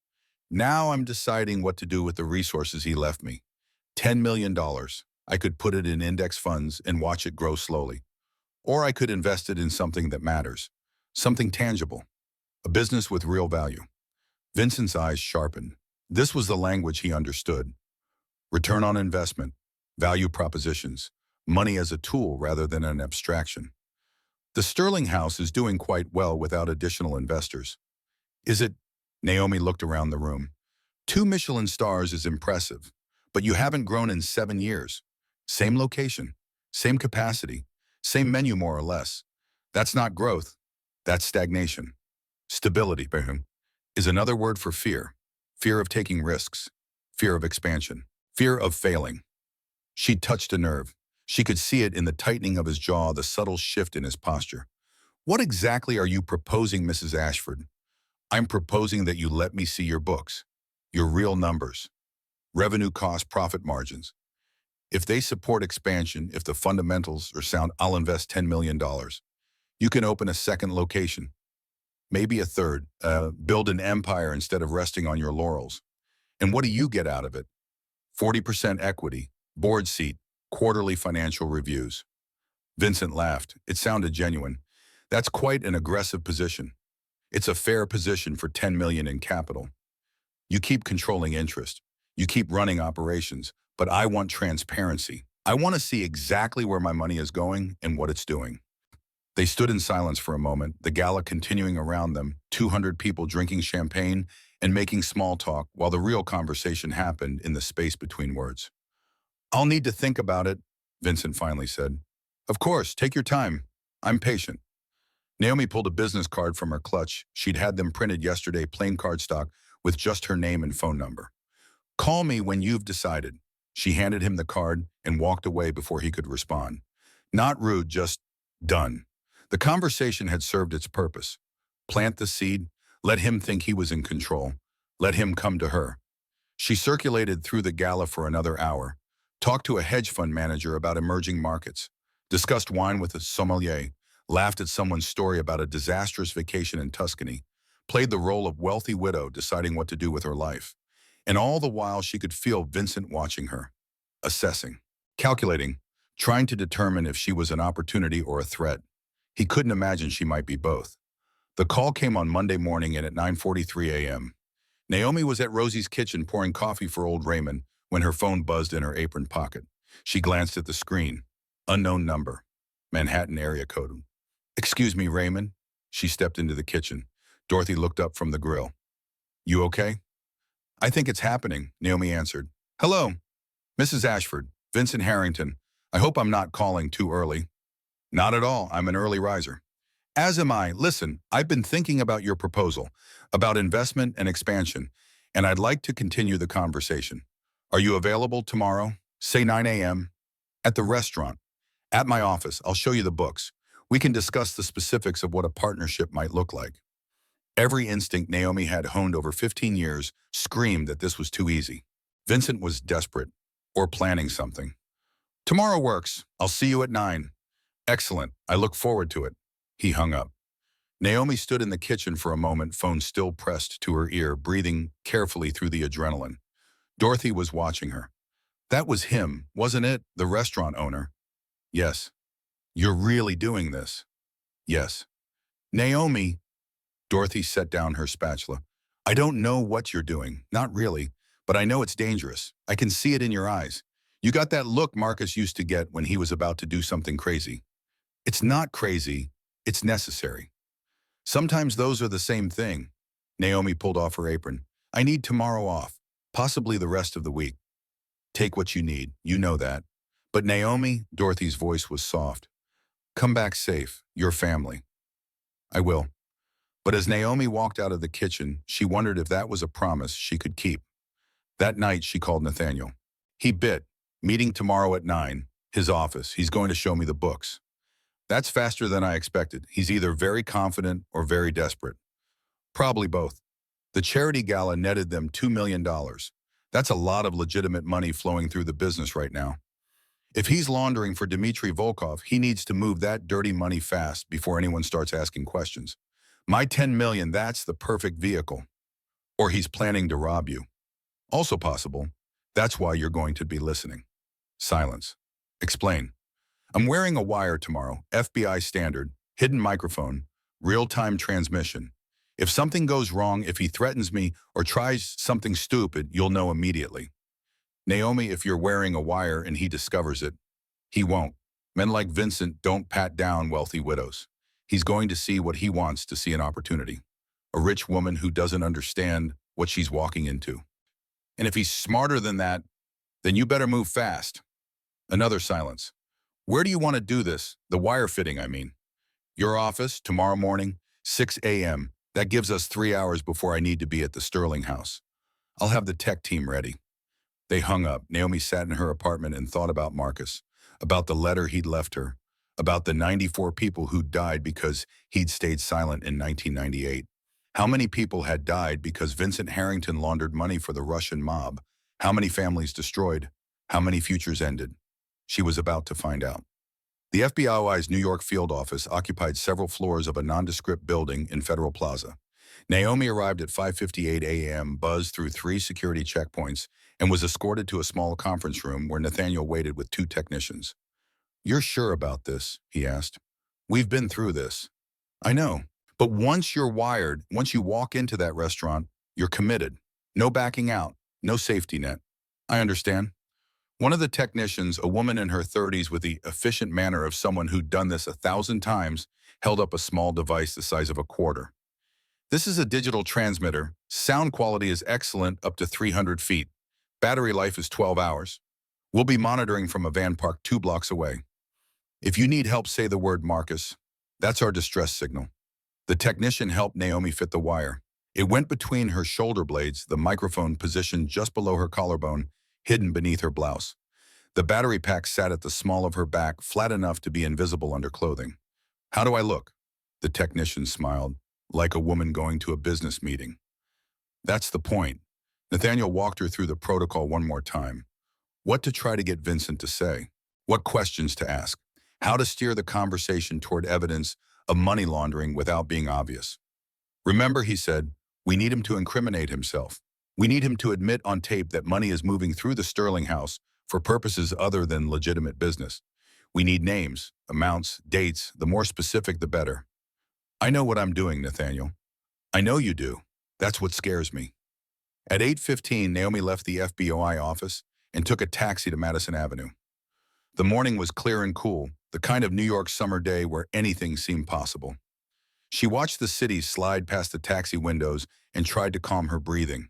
I'm deciding what to do with the resources he left me. $10 million. I could put it in index funds and watch it grow slowly. Or I could invest it in something that matters, something tangible, a business with real value. Vincent's eyes sharpened. This was the language he understood. Return on investment, value propositions, money as a tool rather than an abstraction. The Sterling House is doing quite well without additional investors. Is it? Naomi looked around the room. 2 Michelin stars is impressive, but you haven't grown in 7 years. Same location, same capacity, same menu more or less. That's not growth. That's stagnation. Stability, is another word for fear. Fear of taking risks. Fear of expansion. Fear of failing. She touched a nerve. She could see it in the tightening of his jaw, the subtle shift in his posture. What exactly are you proposing, Mrs. Ashford? I'm proposing that you let me see your books, your real numbers, revenue, cost, profit margins. If they support expansion, if the fundamentals are sound, I'll invest $10 million. You can open a second location, maybe a third, build an empire instead of resting on your laurels. And what do you get out of it? 40% equity, board seat, quarterly financial reviews. Vincent laughed. It sounded genuine. That's quite an aggressive position. It's a fair position for $10 million in capital. You keep controlling interest. You keep running operations. But I want transparency. I want to see exactly where my money is going and what it's doing. They stood in silence for a moment, the gala continuing around them, 200 people drinking champagne and making small talk while the real conversation happened in the space between words. I'll need to think about it, Vincent finally said. Of course, take your time. I'm patient. Naomi pulled a business card from her clutch. She'd had them printed yesterday, plain cardstock, with just her name and phone number. Call me when you've decided. She handed him the card and walked away before he could respond. Not rude, just done. The conversation had served its purpose. Plant the seed, let him think he was in control, let him come to her. She circulated through the gala for another hour, talked to a hedge fund manager about emerging markets, discussed wine with a sommelier, laughed at someone's story about a disastrous vacation in Tuscany, played the role of wealthy widow deciding what to do with her life. And all the while she could feel Vincent watching her, assessing, calculating, trying to determine if she was an opportunity or a threat. He couldn't imagine she might be both. The call came on Monday morning and at 9:43 a.m. Naomi was at Rosie's Kitchen pouring coffee for old Raymond when her phone buzzed in her apron pocket. She glanced at the screen. Unknown number. Manhattan area code. Excuse me, Raymond. She stepped into the kitchen. Dorothy looked up from the grill. You okay? I think it's happening, Naomi answered. Hello, Mrs. Ashford, Vincent Harrington. I hope I'm not calling too early. Not at all, I'm an early riser. As am I. Listen, I've been thinking about your proposal, about investment and expansion, and I'd like to continue the conversation. Are you available tomorrow? Say 9 a.m. At the restaurant. At my office, I'll show you the books. We can discuss the specifics of what a partnership might look like. Every instinct Naomi had honed over 15 years screamed that this was too easy. Vincent was desperate, or planning something. Tomorrow works. I'll see you at 9. Excellent. I look forward to it. He hung up. Naomi stood in the kitchen for a moment, phone still pressed to her ear, breathing carefully through the adrenaline. Dorothy was watching her. That was him, wasn't it? The restaurant owner. Yes. You're really doing this? Yes. Naomi, Dorothy set down her spatula. I don't know what you're doing, not really, but I know it's dangerous. I can see it in your eyes. You got that look Marcus used to get when he was about to do something crazy. It's not crazy, it's necessary. Sometimes those are the same thing. Naomi pulled off her apron. I need tomorrow off, possibly the rest of the week. Take what you need, you know that. But Naomi, Dorothy's voice was soft. Come back safe, your family. I will. But as Naomi walked out of the kitchen, she wondered if that was a promise she could keep. That night, she called Nathaniel. He bit. Meeting tomorrow at 9, his office. He's going to show me the books. That's faster than I expected. He's either very confident or very desperate. Probably both. The charity gala netted them $2 million. That's a lot of legitimate money flowing through the business right now. If he's laundering for Dmitry Volkov, he needs to move that dirty money fast before anyone starts asking questions. My 10 million, that's the perfect vehicle. Or he's planning to rob you. Also possible. That's why you're going to be listening. Silence. Explain. I'm wearing a wire tomorrow, FBI standard, hidden microphone, real-time transmission. If something goes wrong, if he threatens me or tries something stupid, you'll know immediately. Naomi, if you're wearing a wire and he discovers it, he won't. Men like Vincent don't pat down wealthy widows. He's going to see what he wants to see, an opportunity. A rich woman who doesn't understand what she's walking into. And if he's smarter than that, then you better move fast. Another silence. Where do you want to do this? The wire fitting, I mean. Your office, tomorrow morning, 6 a.m. That gives us 3 hours before I need to be at the Sterling house. I'll have the tech team ready. They hung up. Naomi sat in her apartment and thought about Marcus, about the letter he'd left her, about the 94 people who died because he'd stayed silent in 1998. How many people had died because Vincent Harrington laundered money for the Russian mob? How many families destroyed? How many futures ended? She was about to find out. The FBI's New York field office occupied several floors of a nondescript building in Federal Plaza. Naomi arrived at 5:58 a.m., buzzed through 3 security checkpoints, and was escorted to a small conference room where Nathaniel waited with 2 technicians. You're sure about this? He asked. We've been through this. I know. But once you're wired, once you walk into that restaurant, you're committed. No backing out. No safety net. I understand. One of the technicians, a woman in her 30s with the efficient manner of someone who'd done this 1,000 times, held up a small device the size of a quarter. This is a digital transmitter. Sound quality is excellent up to 300 feet. Battery life is 12 hours. We'll be monitoring from a van parked 2 blocks away. If you need help, say the word Marcus. That's our distress signal. The technician helped Naomi fit the wire. It went between her shoulder blades, the microphone positioned just below her collarbone, hidden beneath her blouse. The battery pack sat at the small of her back, flat enough to be invisible under clothing. How do I look? The technician smiled, like a woman going to a business meeting. That's the point. Nathaniel walked her through the protocol one more time. What to try to get Vincent to say. What questions to ask. How to steer the conversation toward evidence of money laundering without being obvious. Remember, he said, we need him to incriminate himself. We need him to admit on tape that money is moving through the Sterling house for purposes other than legitimate business. We need names, amounts, dates. The more specific, the better. I know what I'm doing, Nathaniel. I know you do. That's what scares me. At 8:15, Naomi left the FBI office and took a taxi to Madison Avenue. The morning was clear and cool, the kind of New York summer day where anything seemed possible. She watched the city slide past the taxi windows and tried to calm her breathing.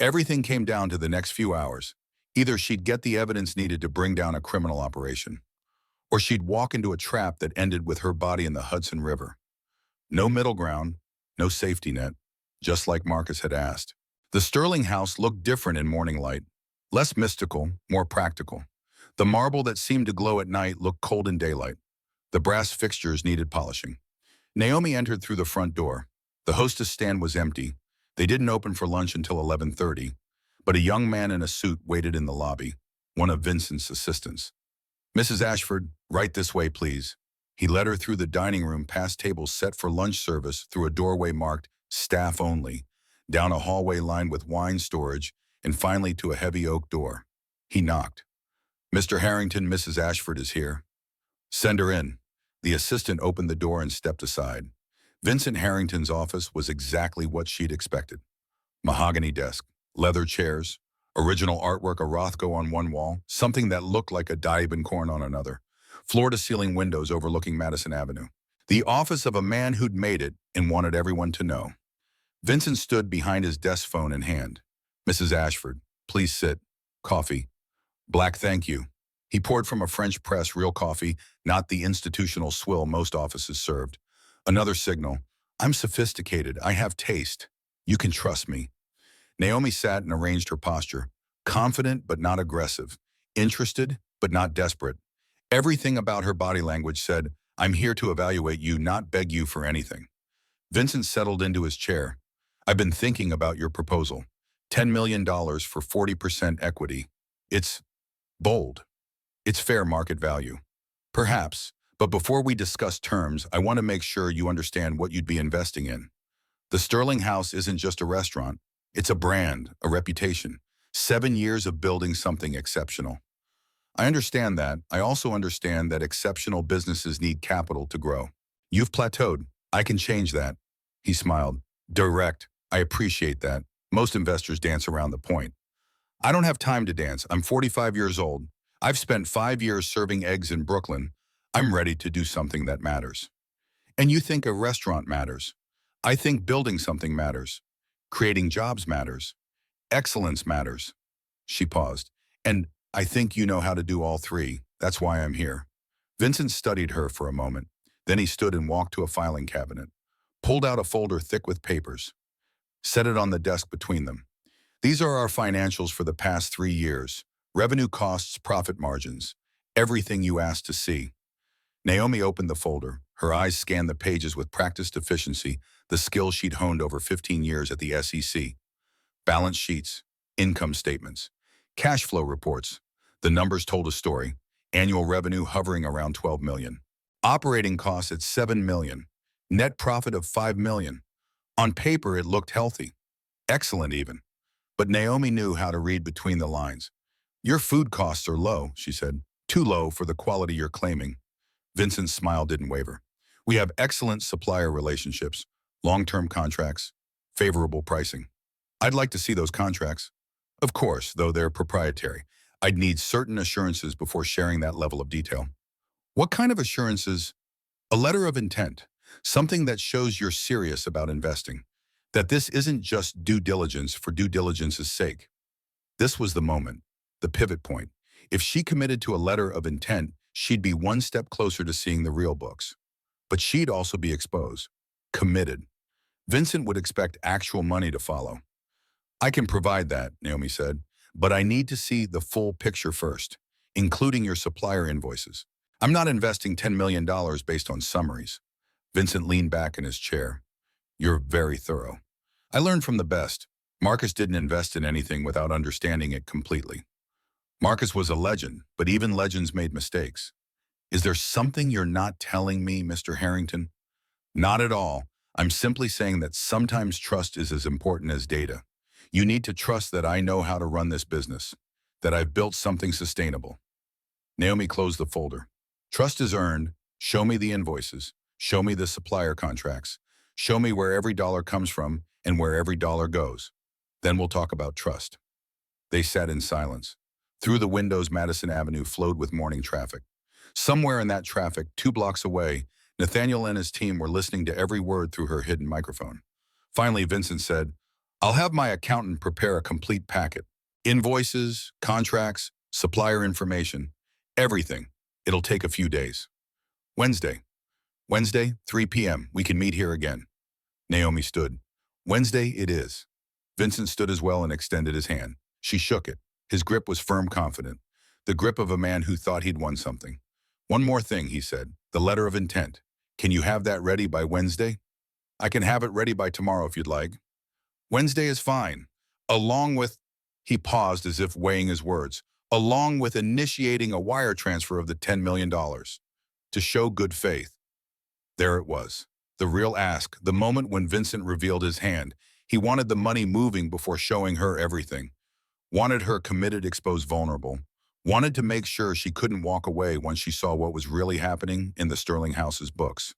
Everything came down to the next few hours. Either she'd get the evidence needed to bring down a criminal operation, or she'd walk into a trap that ended with her body in the Hudson River. No middle ground, no safety net, just like Marcus had asked. The Sterling house looked different in morning light, less mystical, more practical. The marble that seemed to glow at night looked cold in daylight. The brass fixtures needed polishing. Naomi entered through the front door. The hostess stand was empty. They didn't open for lunch until 11:30, but a young man in a suit waited in the lobby, one of Vincent's assistants. "Mrs. Ashford, right this way, please." He led her through the dining room past tables set for lunch service through a doorway marked "Staff Only," down a hallway lined with wine storage, and finally to a heavy oak door. He knocked. "Mr. Harrington, Mrs. Ashford is here." "Send her in." The assistant opened the door and stepped aside. Vincent Harrington's office was exactly what she'd expected. Mahogany desk, leather chairs, original artwork of Rothko on one wall, something that looked like a Diebenkorn on another, floor-to-ceiling windows overlooking Madison Avenue. The office of a man who'd made it and wanted everyone to know. Vincent stood behind his desk, phone in hand. "Mrs. Ashford, please sit. Coffee." "Black, thank you." He poured from a French press real coffee, not the institutional swill most offices served. Another signal. "I'm sophisticated. I have taste. You can trust me." Naomi sat and arranged her posture. Confident but not aggressive. Interested but not desperate. Everything about her body language said, "I'm here to evaluate you, not beg you for anything." Vincent settled into his chair. "I've been thinking about your proposal. $10 million for 40% equity. It's bold. It's fair market value. Perhaps, but before we discuss terms, I want to make sure you understand what you'd be investing in. The Sterling House isn't just a restaurant. It's a brand, a reputation. 7 years of building something exceptional. I understand that. I also understand that exceptional businesses need capital to grow. You've plateaued. I can change that." He smiled. "Direct. I appreciate that. Most investors dance around the point. I don't have time to dance. I'm 45 years old. I've spent 5 years serving eggs in Brooklyn. I'm ready to do something that matters." "And you think a restaurant matters. I think building something matters. Creating jobs matters. Excellence matters." She paused. "And I think you know how to do all three. That's why I'm here." Vincent studied her for a moment. Then he stood and walked to a filing cabinet, pulled out a folder thick with papers, set it on the desk between them. "These are our financials for the past 3 years. Revenue, costs, profit margins. Everything you asked to see." Naomi opened the folder. Her eyes scanned the pages with practiced efficiency, the skill she'd honed over 15 years at the SEC. Balance sheets, income statements, cash flow reports. The numbers told a story. Annual revenue hovering around 12 million. Operating costs at 7 million. Net profit of 5 million. On paper, it looked healthy. Excellent even. But Naomi knew how to read between the lines. "Your food costs are low," she said. "Too low for the quality you're claiming." Vincent's smile didn't waver. "We have excellent supplier relationships, long-term contracts, favorable pricing." "I'd like to see those contracts." "Of course, though they're proprietary. I'd need certain assurances before sharing that level of detail." "What kind of assurances?" "A letter of intent, something that shows you're serious about investing, that this isn't just due diligence for due diligence's sake." This was the moment, the pivot point. If she committed to a letter of intent, she'd be one step closer to seeing the real books. But she'd also be exposed, committed. Vincent would expect actual money to follow. "I can provide that," Naomi said, "but I need to see the full picture first, including your supplier invoices. I'm not investing $10 million based on summaries." Vincent leaned back in his chair. "You're very thorough. I learned from the best. Marcus didn't invest in anything without understanding it completely. Marcus was a legend, but even legends made mistakes." "Is there something you're not telling me, Mr. Harrington?" "Not at all. I'm simply saying that sometimes trust is as important as data. You need to trust that I know how to run this business, that I've built something sustainable." Naomi closed the folder. "Trust is earned. Show me the invoices. Show me the supplier contracts. Show me where every dollar comes from and where every dollar goes. Then we'll talk about trust." They sat in silence. Through the windows, Madison Avenue flowed with morning traffic. Somewhere in that traffic, 2 blocks away, Nathaniel and his team were listening to every word through her hidden microphone. Finally, Vincent said, "I'll have my accountant prepare a complete packet. Invoices, contracts, supplier information, everything. It'll take a few days. Wednesday. Wednesday, 3 p.m. We can meet here again." Naomi stood. "Wednesday it is." Vincent stood as well and extended his hand. She shook it. His grip was firm, confident. The grip of a man who thought he'd won something. "One more thing," he said. "The letter of intent. Can you have that ready by Wednesday?" "I can have it ready by tomorrow if you'd like." "Wednesday is fine. Along with—" He paused as if weighing his words. "Along with initiating a wire transfer of the $10 million. To show good faith." There it was. The real ask, the moment when Vincent revealed his hand. He wanted the money moving before showing her everything. Wanted her committed, exposed, vulnerable. Wanted to make sure she couldn't walk away once she saw what was really happening in the Sterling house's books.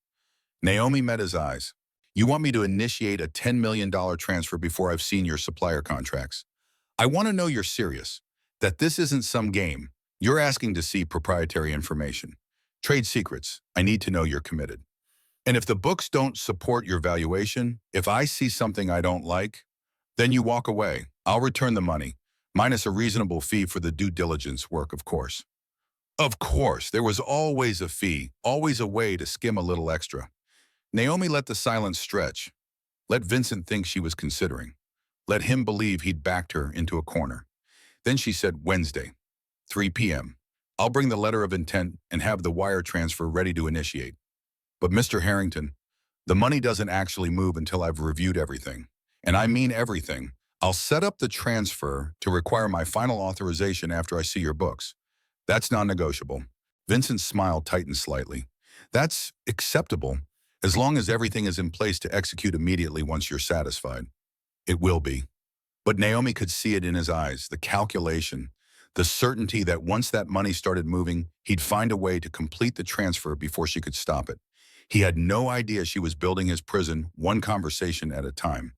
Naomi met his eyes. "You want me to initiate a $10 million transfer before I've seen your supplier contracts? I want to know you're serious, that this isn't some game. You're asking to see proprietary information. Trade secrets. I need to know you're committed. And if the books don't support your valuation, if I see something I don't like, then you walk away. I'll return the money, minus a reasonable fee for the due diligence work, of course." Of course, there was always a fee, always a way to skim a little extra. Naomi let the silence stretch. Let Vincent think she was considering. Let him believe he'd backed her into a corner. Then she said, "Wednesday, 3 p.m. I'll bring the letter of intent and have the wire transfer ready to initiate. But Mr. Harrington, the money doesn't actually move until I've reviewed everything. And I mean everything. I'll set up the transfer to require my final authorization after I see your books. That's non-negotiable." Vincent's smile tightened slightly. "That's acceptable, as long as everything is in place to execute immediately once you're satisfied." "It will be." But Naomi could see it in his eyes, the calculation, the certainty that once that money started moving, he'd find a way to complete the transfer before she could stop it. He had no idea she was building his prison one conversation at a time.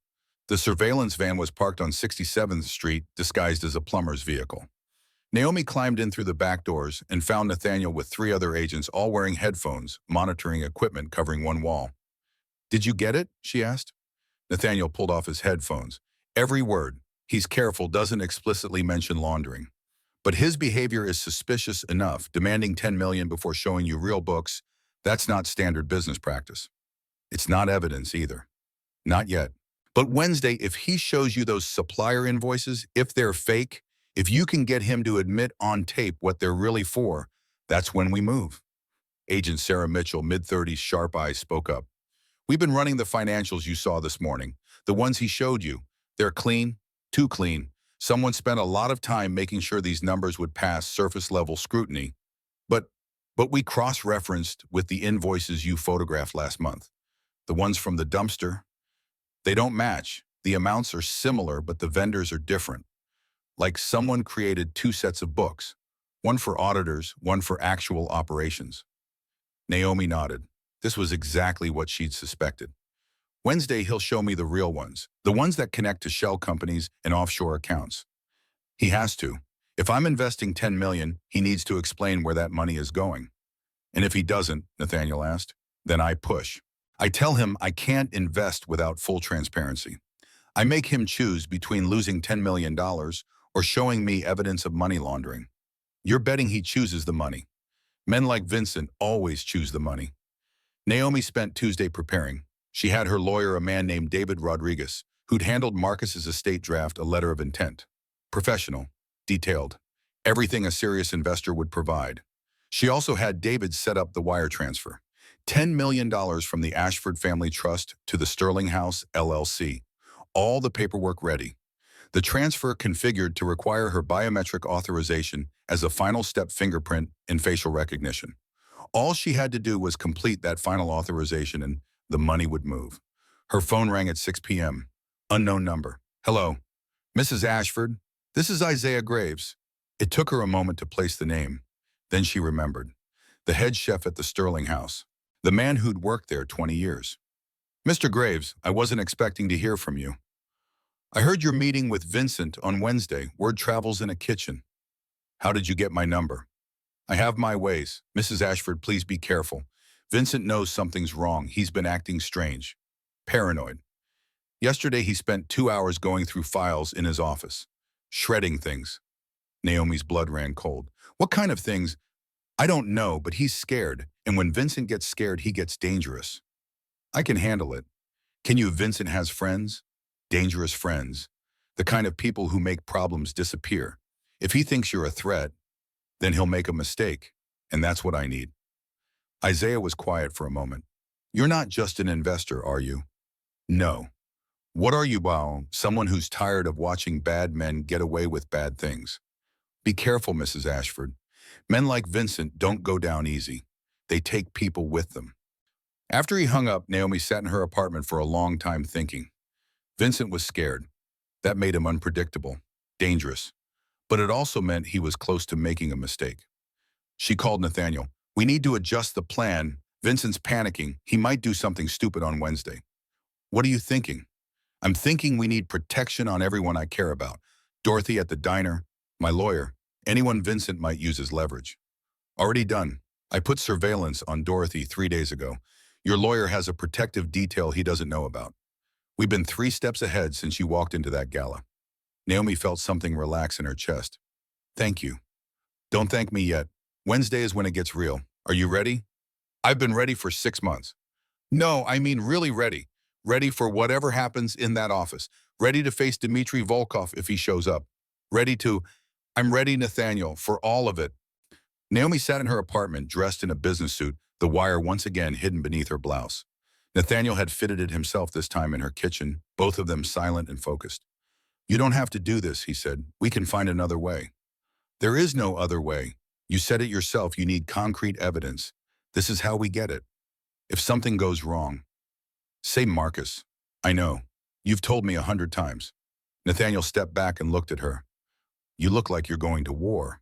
The surveillance van was parked on 67th Street, disguised as a plumber's vehicle. Naomi climbed in through the back doors and found Nathaniel with 3 other agents, all wearing headphones, monitoring equipment covering one wall. "Did you get it?" she asked. Nathaniel pulled off his headphones. "Every word. He's careful, doesn't explicitly mention laundering. But his behavior is suspicious enough, demanding $10 million before showing you real books. That's not standard business practice. It's not evidence either. Not yet. But Wednesday, if he shows you those supplier invoices, if they're fake, if you can get him to admit on tape what they're really for, that's when we move." Agent Sarah Mitchell, mid-30s, sharp eyes, spoke up. "We've been running the financials you saw this morning, the ones he showed you. They're clean, too clean. Someone spent a lot of time making sure these numbers would pass surface-level scrutiny. But we cross-referenced with the invoices you photographed last month. The ones from the dumpster, they don't match. The amounts are similar, but the vendors are different. Like someone created 2 sets of books, one for auditors, one for actual operations." Naomi nodded. This was exactly what she'd suspected. "Wednesday, he'll show me the real ones, the ones that connect to shell companies and offshore accounts. He has to. If I'm investing $10 million, he needs to explain where that money is going." "And if he doesn't," Nathaniel asked, "then I push. I tell him I can't invest without full transparency. I make him choose between losing $10 million or showing me evidence of money laundering. You're betting he chooses the money. Men like Vincent always choose the money." Naomi spent Tuesday preparing. She had her lawyer, a man named David Rodriguez, who'd handled Marcus's estate draft, a letter of intent. Professional, detailed, everything a serious investor would provide. She also had David set up the wire transfer. $10 million from the Ashford Family Trust to the Sterling House, LLC. All the paperwork ready. The transfer configured to require her biometric authorization as a final step, fingerprint and facial recognition. All she had to do was complete that final authorization and the money would move. Her phone rang at 6 p.m. Unknown number. "Hello, Mrs. Ashford. This is Isaiah Graves." It took her a moment to place the name. Then she remembered. The head chef at the Sterling House. The man who'd worked there 20 years. "Mr. Graves, I wasn't expecting to hear from you. I heard you're meeting with Vincent on Wednesday. Word travels in a kitchen. How did you get my number?" "I have my ways. Mrs. Ashford, please be careful. Vincent knows something's wrong. He's been acting strange. Paranoid. Yesterday, he spent 2 hours going through files in his office. Shredding things. Naomi's blood ran cold. What kind of things? I don't know, but he's scared. And when Vincent gets scared, he gets dangerous. I can handle it. Can you? Vincent has friends? Dangerous friends. The kind of people who make problems disappear. If he thinks you're a threat, then he'll make a mistake. And that's what I need. Isaiah was quiet for a moment. You're not just an investor, are you? No. What are you, Bao? Someone who's tired of watching bad men get away with bad things. Be careful, Mrs. Ashford. Men like Vincent don't go down easy. They take people with them. After he hung up, Naomi sat in her apartment for a long time thinking. Vincent was scared. That made him unpredictable, dangerous. But it also meant he was close to making a mistake. She called Nathaniel. We need to adjust the plan. Vincent's panicking. He might do something stupid on Wednesday. What are you thinking? I'm thinking we need protection on everyone I care about. Dorothy at the diner, my lawyer, anyone Vincent might use as leverage. Already done. I put surveillance on Dorothy 3 days ago. Your lawyer has a protective detail he doesn't know about. We've been 3 steps ahead since you walked into that gala. Naomi felt something relax in her chest. Thank you. Don't thank me yet. Wednesday is when it gets real. Are you ready? I've been ready for 6 months. No, I mean really ready. Ready for whatever happens in that office. Ready to face Dmitry Volkov if he shows up. I'm ready, Nathaniel, for all of it. Naomi sat in her apartment, dressed in a business suit, the wire once again hidden beneath her blouse. Nathaniel had fitted it himself this time in her kitchen, both of them silent and focused. You don't have to do this, he said. We can find another way. There is no other way. You said it yourself, you need concrete evidence. This is how we get it. If something goes wrong, say Marcus. I know. You've told me 100 times. Nathaniel stepped back and looked at her. You look like you're going to war.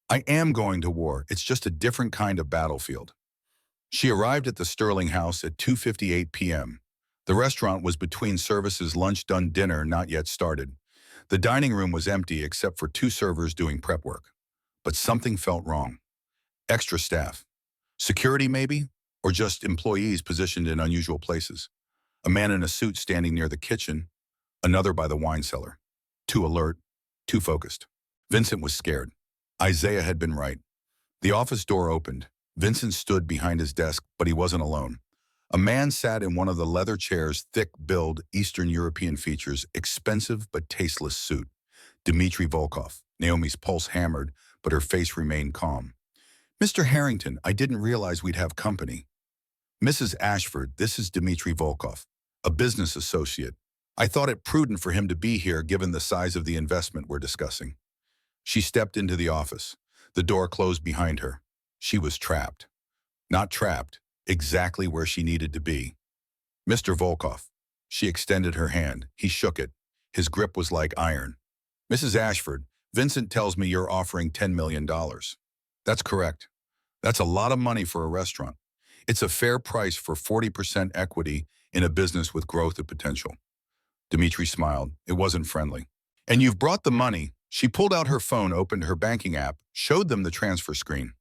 I am going to war. It's just a different kind of battlefield. She arrived at the Sterling House at 2:58 p.m. The restaurant was between services, lunch done, dinner not yet started. The dining room was empty except for 2 servers doing prep work. But something felt wrong. Extra staff. Security maybe? Or just employees positioned in unusual places. A man in a suit standing near the kitchen, another by the wine cellar. Too alert, too focused. Vincent was scared. Isaiah had been right. The office door opened. Vincent stood behind his desk, but he wasn't alone. A man sat in one of the leather chairs, thick-build, Eastern European features, expensive but tasteless suit. Dmitry Volkov. Naomi's pulse hammered, but her face remained calm. Mr. Harrington, I didn't realize we'd have company. Mrs. Ashford, this is Dmitry Volkov, a business associate. I thought it prudent for him to be here given the size of the investment we're discussing. She stepped into the office. The door closed behind her. She was trapped. Not trapped, exactly where she needed to be. Mr. Volkov. She extended her hand. He shook it. His grip was like iron. Mrs. Ashford, Vincent tells me you're offering $10 million. That's correct. That's a lot of money for a restaurant. It's a fair price for 40% equity in a business with growth and potential. Dmitry smiled. It wasn't friendly. And you've brought the money. She pulled out her phone, opened her banking app, showed them the transfer screen.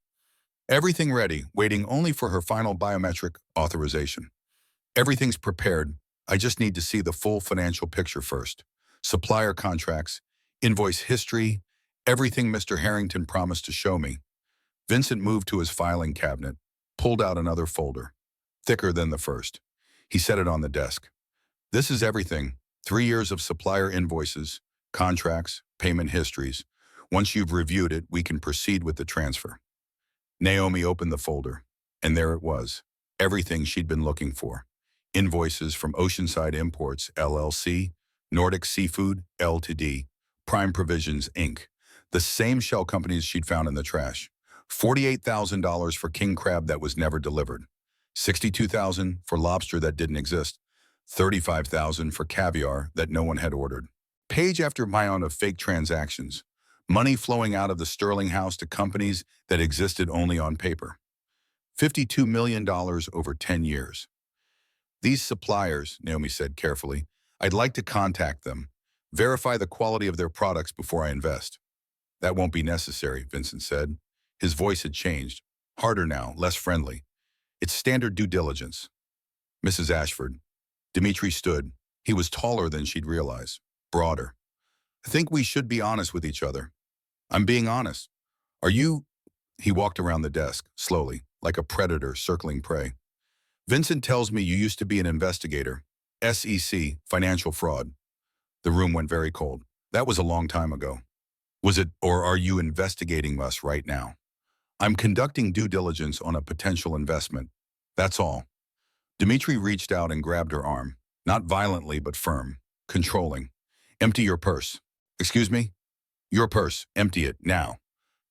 Everything ready, waiting only for her final biometric authorization. Everything's prepared. I just need to see the full financial picture first. Supplier contracts, invoice history, everything Mr. Harrington promised to show me. Vincent moved to his filing cabinet, pulled out another folder, thicker than the first. He set it on the desk. This is everything. 3 years of supplier invoices, contracts, payment histories. Once you've reviewed it, we can proceed with the transfer. Naomi opened the folder, and there it was. Everything she'd been looking for. Invoices from Oceanside Imports, LLC, Nordic Seafood, Ltd., Prime Provisions, Inc., the same shell companies she'd found in the trash. $48,000 for king crab that was never delivered. $62,000 for lobster that didn't exist. $35,000 for caviar that no one had ordered. Page after page of fake transactions. Money flowing out of the Sterling House to companies that existed only on paper. $52 million over 10 years. These suppliers, Naomi said carefully, I'd like to contact them, verify the quality of their products before I invest. That won't be necessary, Vincent said. His voice had changed. Harder now, less friendly. It's standard due diligence. Mrs. Ashford. Dimitri stood. He was taller than she'd realize, broader. I think we should be honest with each other. I'm being honest. Are you? He walked around the desk, slowly, like a predator circling prey. Vincent tells me you used to be an investigator. SEC, financial fraud. The room went very cold. That was a long time ago. Was it, or are you investigating us right now? I'm conducting due diligence on a potential investment. That's all. Dimitri reached out and grabbed her arm, not violently but firm, controlling. Empty your purse. Excuse me? Your purse. Empty it, now.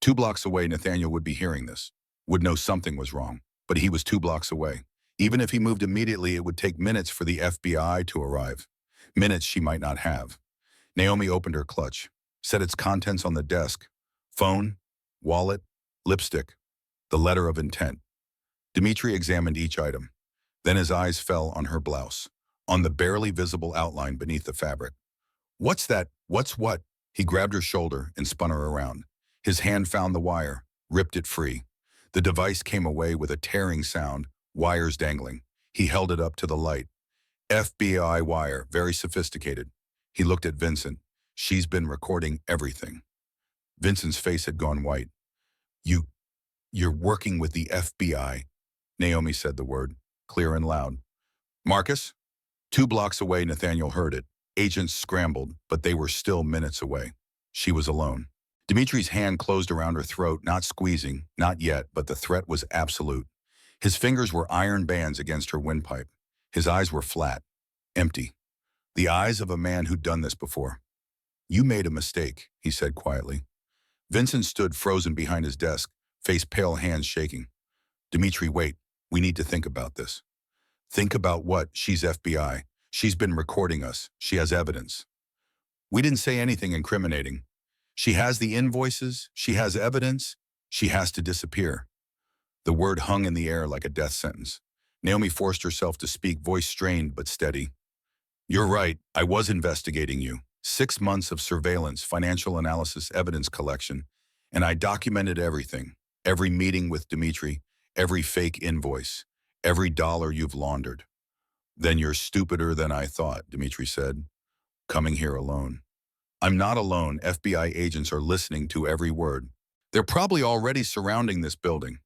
2 blocks away, Nathaniel would be hearing this, would know something was wrong, but he was 2 blocks away. Even if he moved immediately, it would take minutes for the FBI to arrive. Minutes she might not have. Naomi opened her clutch, set its contents on the desk. Phone, wallet, lipstick, the letter of intent. Dimitri examined each item. Then his eyes fell on her blouse, on the barely visible outline beneath the fabric. What's that? What's what? He grabbed her shoulder and spun her around. His hand found the wire, ripped it free. The device came away with a tearing sound, wires dangling. He held it up to the light. FBI wire, very sophisticated. He looked at Vincent. She's been recording everything. Vincent's face had gone white. You're working with the FBI, Naomi said the word, clear and loud. Marcus? 2 blocks away, Nathaniel heard it. Agents scrambled, but they were still minutes away. She was alone. Dimitri's hand closed around her throat, not squeezing, not yet, but the threat was absolute. His fingers were iron bands against her windpipe. His eyes were flat, empty. The eyes of a man who'd done this before. You made a mistake, he said quietly. Vincent stood frozen behind his desk, face pale, hands shaking. Dimitri, wait. We need to think about this. Think about what? She's FBI. She's been recording us. She has evidence. We didn't say anything incriminating. She has the invoices. She has evidence. She has to disappear. The word hung in the air like a death sentence. Naomi forced herself to speak, voice strained but steady. You're right. I was investigating you. 6 months of surveillance, financial analysis, evidence collection, and I documented everything. Every meeting with Dimitri, every fake invoice, every dollar you've laundered. Then you're stupider than I thought, Dimitri said, coming here alone. I'm not alone. FBI agents are listening to every word. They're probably already surrounding this building.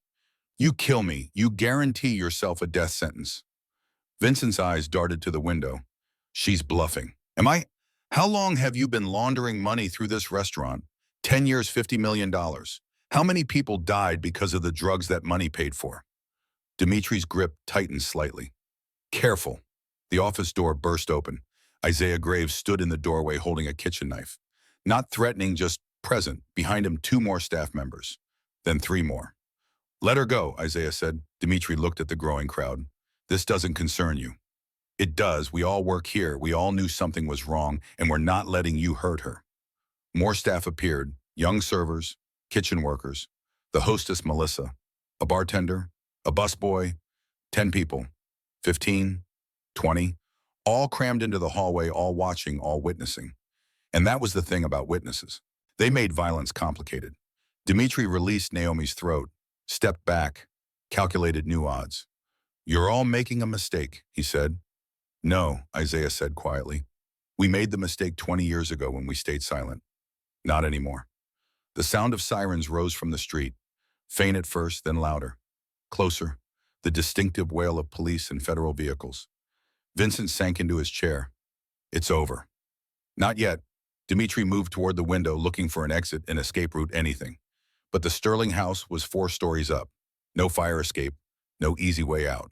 You kill me, you guarantee yourself a death sentence. Vincent's eyes darted to the window. She's bluffing. How long have you been laundering money through this restaurant? 10 years, $50 million. How many people died because of the drugs that money paid for? Dimitri's grip tightened slightly. Careful. The office door burst open. Isaiah Graves stood in the doorway holding a kitchen knife. Not threatening, just present. Behind him, 2 more staff members. Then 3 more. Let her go, Isaiah said. Dimitri looked at the growing crowd. This doesn't concern you. It does. We all work here. We all knew something was wrong, and we're not letting you hurt her. More staff appeared. Young servers, kitchen workers, the hostess Melissa, a bartender, a busboy, 10 people, 15, 20, all crammed into the hallway, all watching, all witnessing. And that was the thing about witnesses. They made violence complicated. Dimitri released Naomi's throat, stepped back, calculated new odds. You're all making a mistake, he said. No, Isaiah said quietly. We made the mistake 20 years ago when we stayed silent. Not anymore. The sound of sirens rose from the street, faint at first, then louder. Closer, the distinctive wail of police and federal vehicles. Vincent sank into his chair. It's over. Not yet. Dimitri moved toward the window, looking for an exit, an escape route, anything. But the Sterling house was 4 stories up. No fire escape, no easy way out.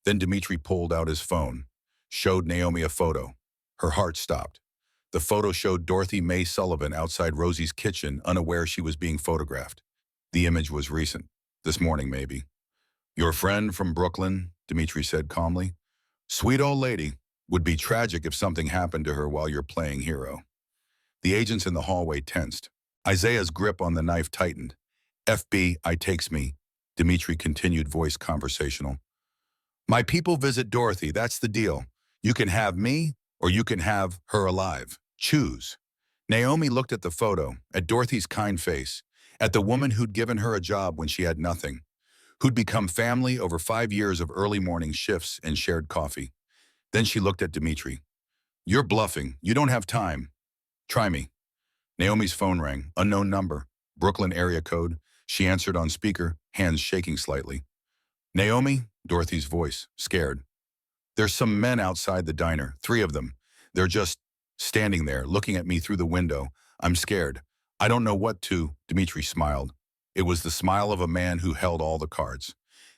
Then Dimitri pulled out his phone, showed Naomi a photo. Her heart stopped. The photo showed Dorothy Mae Sullivan outside Rosie's kitchen, unaware she was being photographed. The image was recent. This morning, maybe. Your friend from Brooklyn, Dimitri said calmly. Sweet old lady. Would be tragic if something happened to her while you're playing hero. The agents in the hallway tensed. Isaiah's grip on the knife tightened. FBI takes me, Dimitri continued, voice conversational. My people visit Dorothy, that's the deal. You can have me, or you can have her alive. Choose. Naomi looked at the photo, at Dorothy's kind face, at the woman who'd given her a job when she had nothing, who'd become family over 5 years of early morning shifts and shared coffee. Then she looked at Dmitri. You're bluffing. You don't have time. Try me. Naomi's phone rang. Unknown number. Brooklyn area code. She answered on speaker, hands shaking slightly. Naomi? Dorothy's voice, scared. There's some men outside the diner, 3 of them. They're just standing there, looking at me through the window. I'm scared. I don't know what to. Dmitri smiled. It was the smile of a man who held all the cards.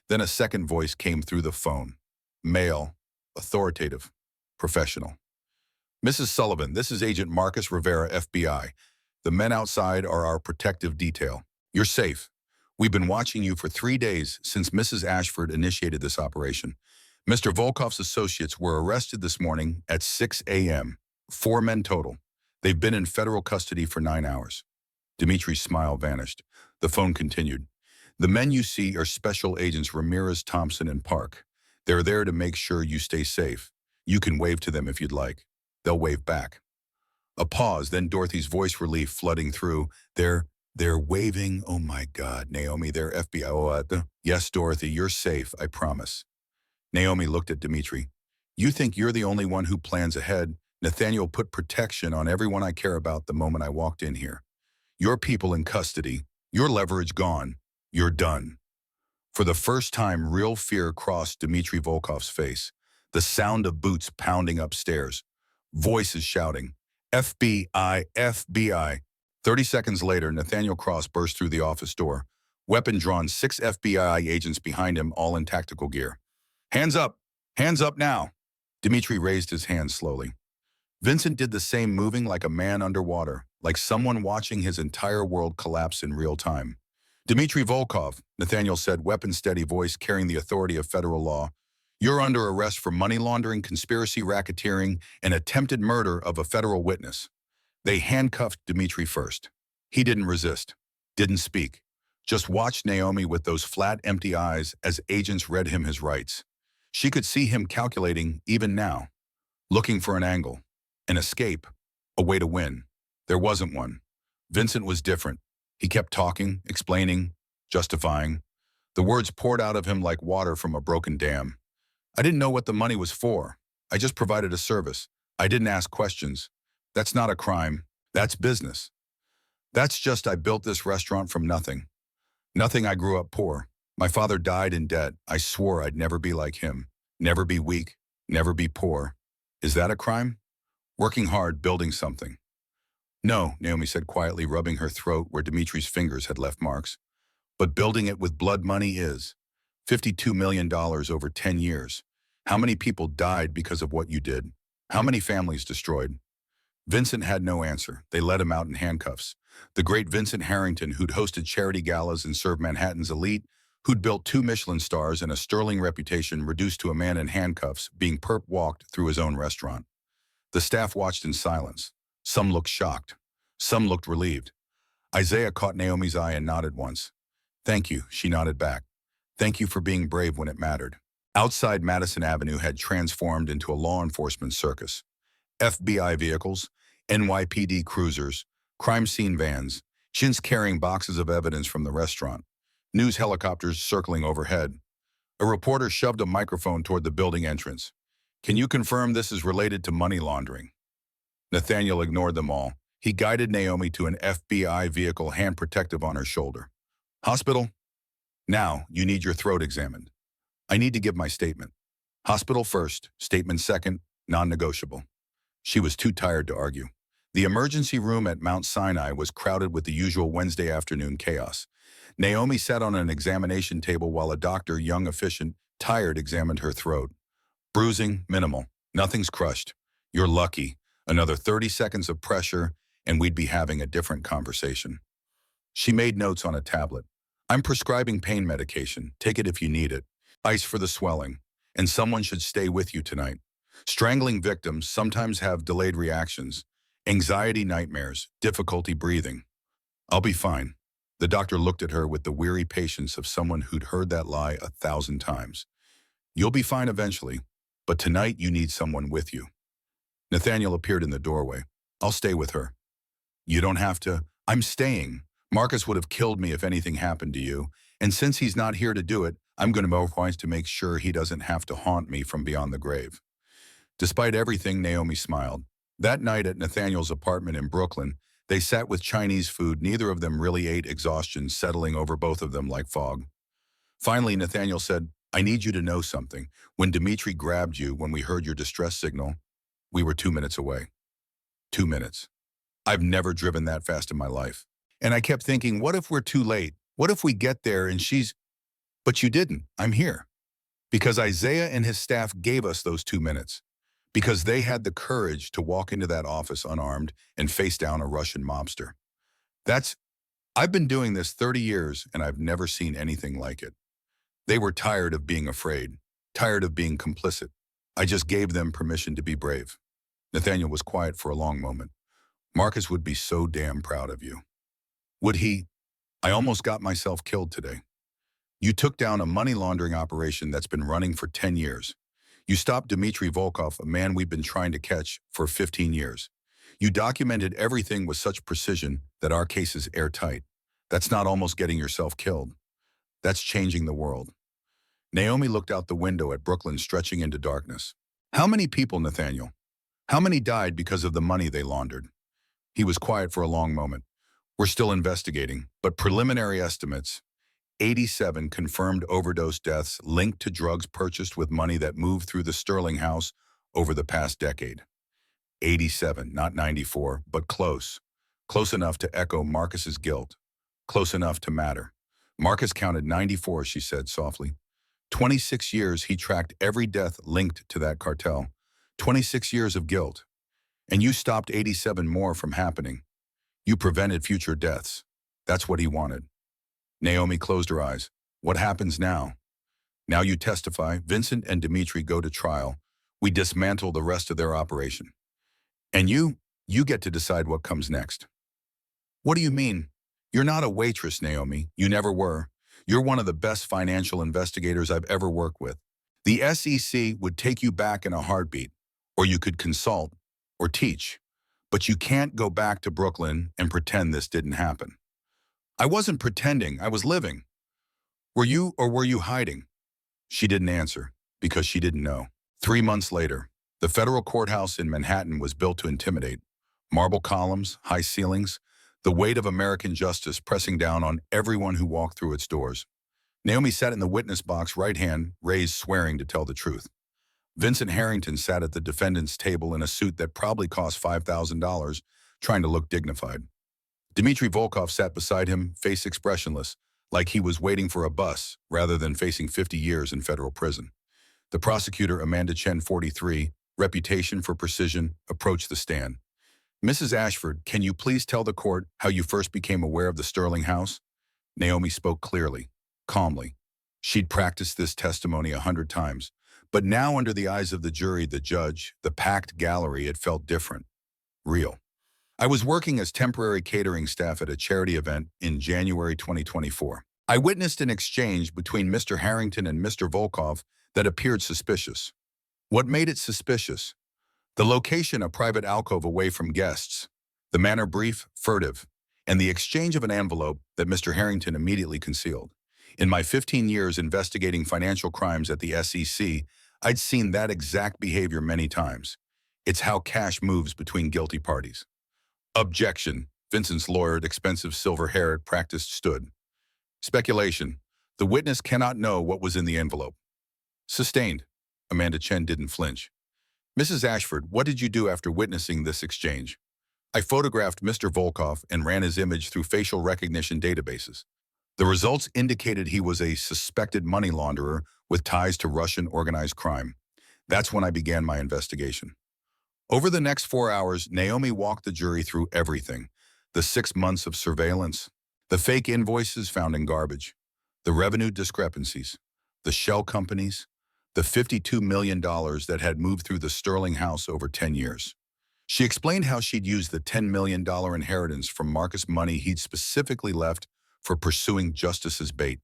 Then a second voice came through the phone. Male, authoritative, professional. Mrs. Sullivan, this is Agent Marcus Rivera, FBI. The men outside are our protective detail. You're safe. We've been watching you for 3 days since Mrs. Ashford initiated this operation. Mr. Volkov's associates were arrested this morning at 6 a.m. 4 men total. They've been in federal custody for 9 hours. Dimitri's smile vanished. The phone continued. The men you see are Special Agents Ramirez, Thompson, and Park. They're there to make sure you stay safe. You can wave to them if you'd like. They'll wave back. A pause, then Dorothy's voice relief flooding through. They're waving. Oh my God, Naomi, they're FBI. Yes, Dorothy, you're safe, I promise. Naomi looked at Dmitri. You think you're the only one who plans ahead? Nathaniel put protection on everyone I care about the moment I walked in here. Your people in custody, your leverage gone, you're done. For the first time, real fear crossed Dmitri Volkov's face. The sound of boots pounding upstairs. Voices shouting, FBI, FBI. 30 seconds later, Nathaniel Cross burst through the office door. Weapon drawn, 6 FBI agents behind him, all in tactical gear. Hands up! Hands up now! Dmitri raised his hands slowly. Vincent did the same, moving like a man underwater, like someone watching his entire world collapse in real time. Dmitri Volkov, Nathaniel said, weapon-steady voice carrying the authority of federal law. You're under arrest for money laundering, conspiracy, racketeering, and attempted murder of a federal witness. They handcuffed Dmitri first. He didn't resist, didn't speak, just watched Naomi with those flat, empty eyes as agents read him his rights. She could see him calculating, even now, looking for an angle, an escape, a way to win. There wasn't one. Vincent was different. He kept talking, explaining, justifying. The words poured out of him like water from a broken dam. I didn't know what the money was for. I just provided a service. I didn't ask questions. That's not a crime. That's business. That's just I built this restaurant from nothing. Nothing. I grew up poor. My father died in debt. I swore I'd never be like him. Never be weak. Never be poor. Is that a crime? Working hard, building something. No, Naomi said quietly, rubbing her throat where Dimitri's fingers had left marks. But building it with blood money is. $52 million over 10 years. How many people died because of what you did? How many families destroyed? Vincent had no answer. They let him out in handcuffs. The great Vincent Harrington, who'd hosted charity galas and served Manhattan's elite, who'd built 2 Michelin stars and a sterling reputation, reduced to a man in handcuffs, being perp-walked through his own restaurant. The staff watched in silence. Some looked shocked. Some looked relieved. Isaiah caught Naomi's eye and nodded once. Thank you, she nodded back. Thank you for being brave when it mattered. Outside, Madison Avenue had transformed into a law enforcement circus. FBI vehicles, NYPD cruisers, crime scene vans, chins carrying boxes of evidence from the restaurant, news helicopters circling overhead. A reporter shoved a microphone toward the building entrance. Can you confirm this is related to money laundering? Nathaniel ignored them all. He guided Naomi to an FBI vehicle, hand protective on her shoulder. Hospital? Now, you need your throat examined. I need to give my statement. Hospital first, statement second, non-negotiable. She was too tired to argue. The emergency room at Mount Sinai was crowded with the usual Wednesday afternoon chaos. Naomi sat on an examination table while a doctor, young, efficient, tired, examined her throat. Bruising, minimal. Nothing's crushed. You're lucky. Another 30 seconds of pressure, and we'd be having a different conversation. She made notes on a tablet. I'm prescribing pain medication. Take it if you need it. Ice for the swelling. And someone should stay with you tonight. Strangling victims sometimes have delayed reactions, anxiety nightmares, difficulty breathing. I'll be fine. The doctor looked at her with the weary patience of someone who'd heard that lie 1,000 times. You'll be fine eventually, but tonight you need someone with you. Nathaniel appeared in the doorway. I'll stay with her. You don't have to. I'm staying. Marcus would have killed me if anything happened to you, And since he's not here to do it, I'm going to move points to make sure he doesn't have to haunt me from beyond the grave. Despite everything, Naomi smiled. That night at Nathaniel's apartment in Brooklyn, they sat with Chinese food. Neither of them really ate, exhaustion settling over both of them like fog. Finally, Nathaniel said, I need you to know something. When Dimitri grabbed you, when we heard your distress signal, we were 2 minutes away. 2 minutes. I've never driven that fast in my life. And I kept thinking, what if we're too late? What if we get there and she's... But you didn't. I'm here. Because Isaiah and his staff gave us those 2 minutes. Because they had the courage to walk into that office unarmed and face down a Russian mobster. I've been doing this 30 years and I've never seen anything like it. They were tired of being afraid, tired of being complicit. I just gave them permission to be brave. Nathaniel was quiet for a long moment. Marcus would be so damn proud of you. Would he? I almost got myself killed today. You took down a money laundering operation that's been running for 10 years. You stopped Dmitry Volkov, a man we've been trying to catch for 15 years. You documented everything with such precision that our case is airtight. That's not almost getting yourself killed. That's changing the world. Naomi looked out the window at Brooklyn stretching into darkness. How many people, Nathaniel? How many died because of the money they laundered? He was quiet for a long moment. We're still investigating, but preliminary estimates, 87 confirmed overdose deaths linked to drugs purchased with money that moved through the Sterling house over the past decade. 87, not 94, but close. Close enough to echo Marcus's guilt. Close enough to matter. Marcus counted 94, she said softly. 26 years he tracked every death linked to that cartel. 26 years of guilt. And you stopped 87 more from happening. You prevented future deaths. That's what he wanted. Naomi closed her eyes. What happens now? Now you testify. Vincent and Dimitri go to trial. We dismantle the rest of their operation. And you get to decide what comes next. What do you mean? You're not a waitress, Naomi. You never were. You're one of the best financial investigators I've ever worked with. The SEC would take you back in a heartbeat, or you could consult or teach. But you can't go back to Brooklyn and pretend this didn't happen. I wasn't pretending, I was living. Were you or were you hiding? She didn't answer because she didn't know. 3 months later, the federal courthouse in Manhattan was built to intimidate. Marble columns, high ceilings, the weight of American justice pressing down on everyone who walked through its doors. Naomi sat in the witness box, right hand raised, swearing to tell the truth. Vincent Harrington sat at the defendant's table in a suit that probably cost $5,000, trying to look dignified. Dmitry Volkov sat beside him, face expressionless, like he was waiting for a bus rather than facing 50 years in federal prison. The prosecutor, Amanda Chen, 43, reputation for precision, approached the stand. Mrs. Ashford, can you please tell the court how you first became aware of the Sterling house? Naomi spoke clearly, calmly. She'd practiced this testimony 100 times, but now under the eyes of the jury, the judge, the packed gallery, it felt different, real. I was working as temporary catering staff at a charity event in January 2024. I witnessed an exchange between Mr. Harrington and Mr. Volkov that appeared suspicious. What made it suspicious? The location, a private alcove away from guests. The manner brief, furtive, and the exchange of an envelope that Mr. Harrington immediately concealed. In my 15 years investigating financial crimes at the SEC, I'd seen that exact behavior many times. It's how cash moves between guilty parties. Objection. Vincent's lawyer, expensive silver hair at practice, stood. Speculation. The witness cannot know what was in the envelope. Sustained. Amanda Chen didn't flinch. Mrs. Ashford, what did you do after witnessing this exchange? I photographed Mr. Volkov and ran his image through facial recognition databases. The results indicated he was a suspected money launderer with ties to Russian organized crime. That's when I began my investigation. Over the next 4 hours, Naomi walked the jury through everything. The 6 months of surveillance, the fake invoices found in garbage, the revenue discrepancies, the shell companies, the $52 million that had moved through the Sterling house over 10 years. She explained how she'd used the $10 million inheritance from Marcus money he'd specifically left for pursuing justice as bait,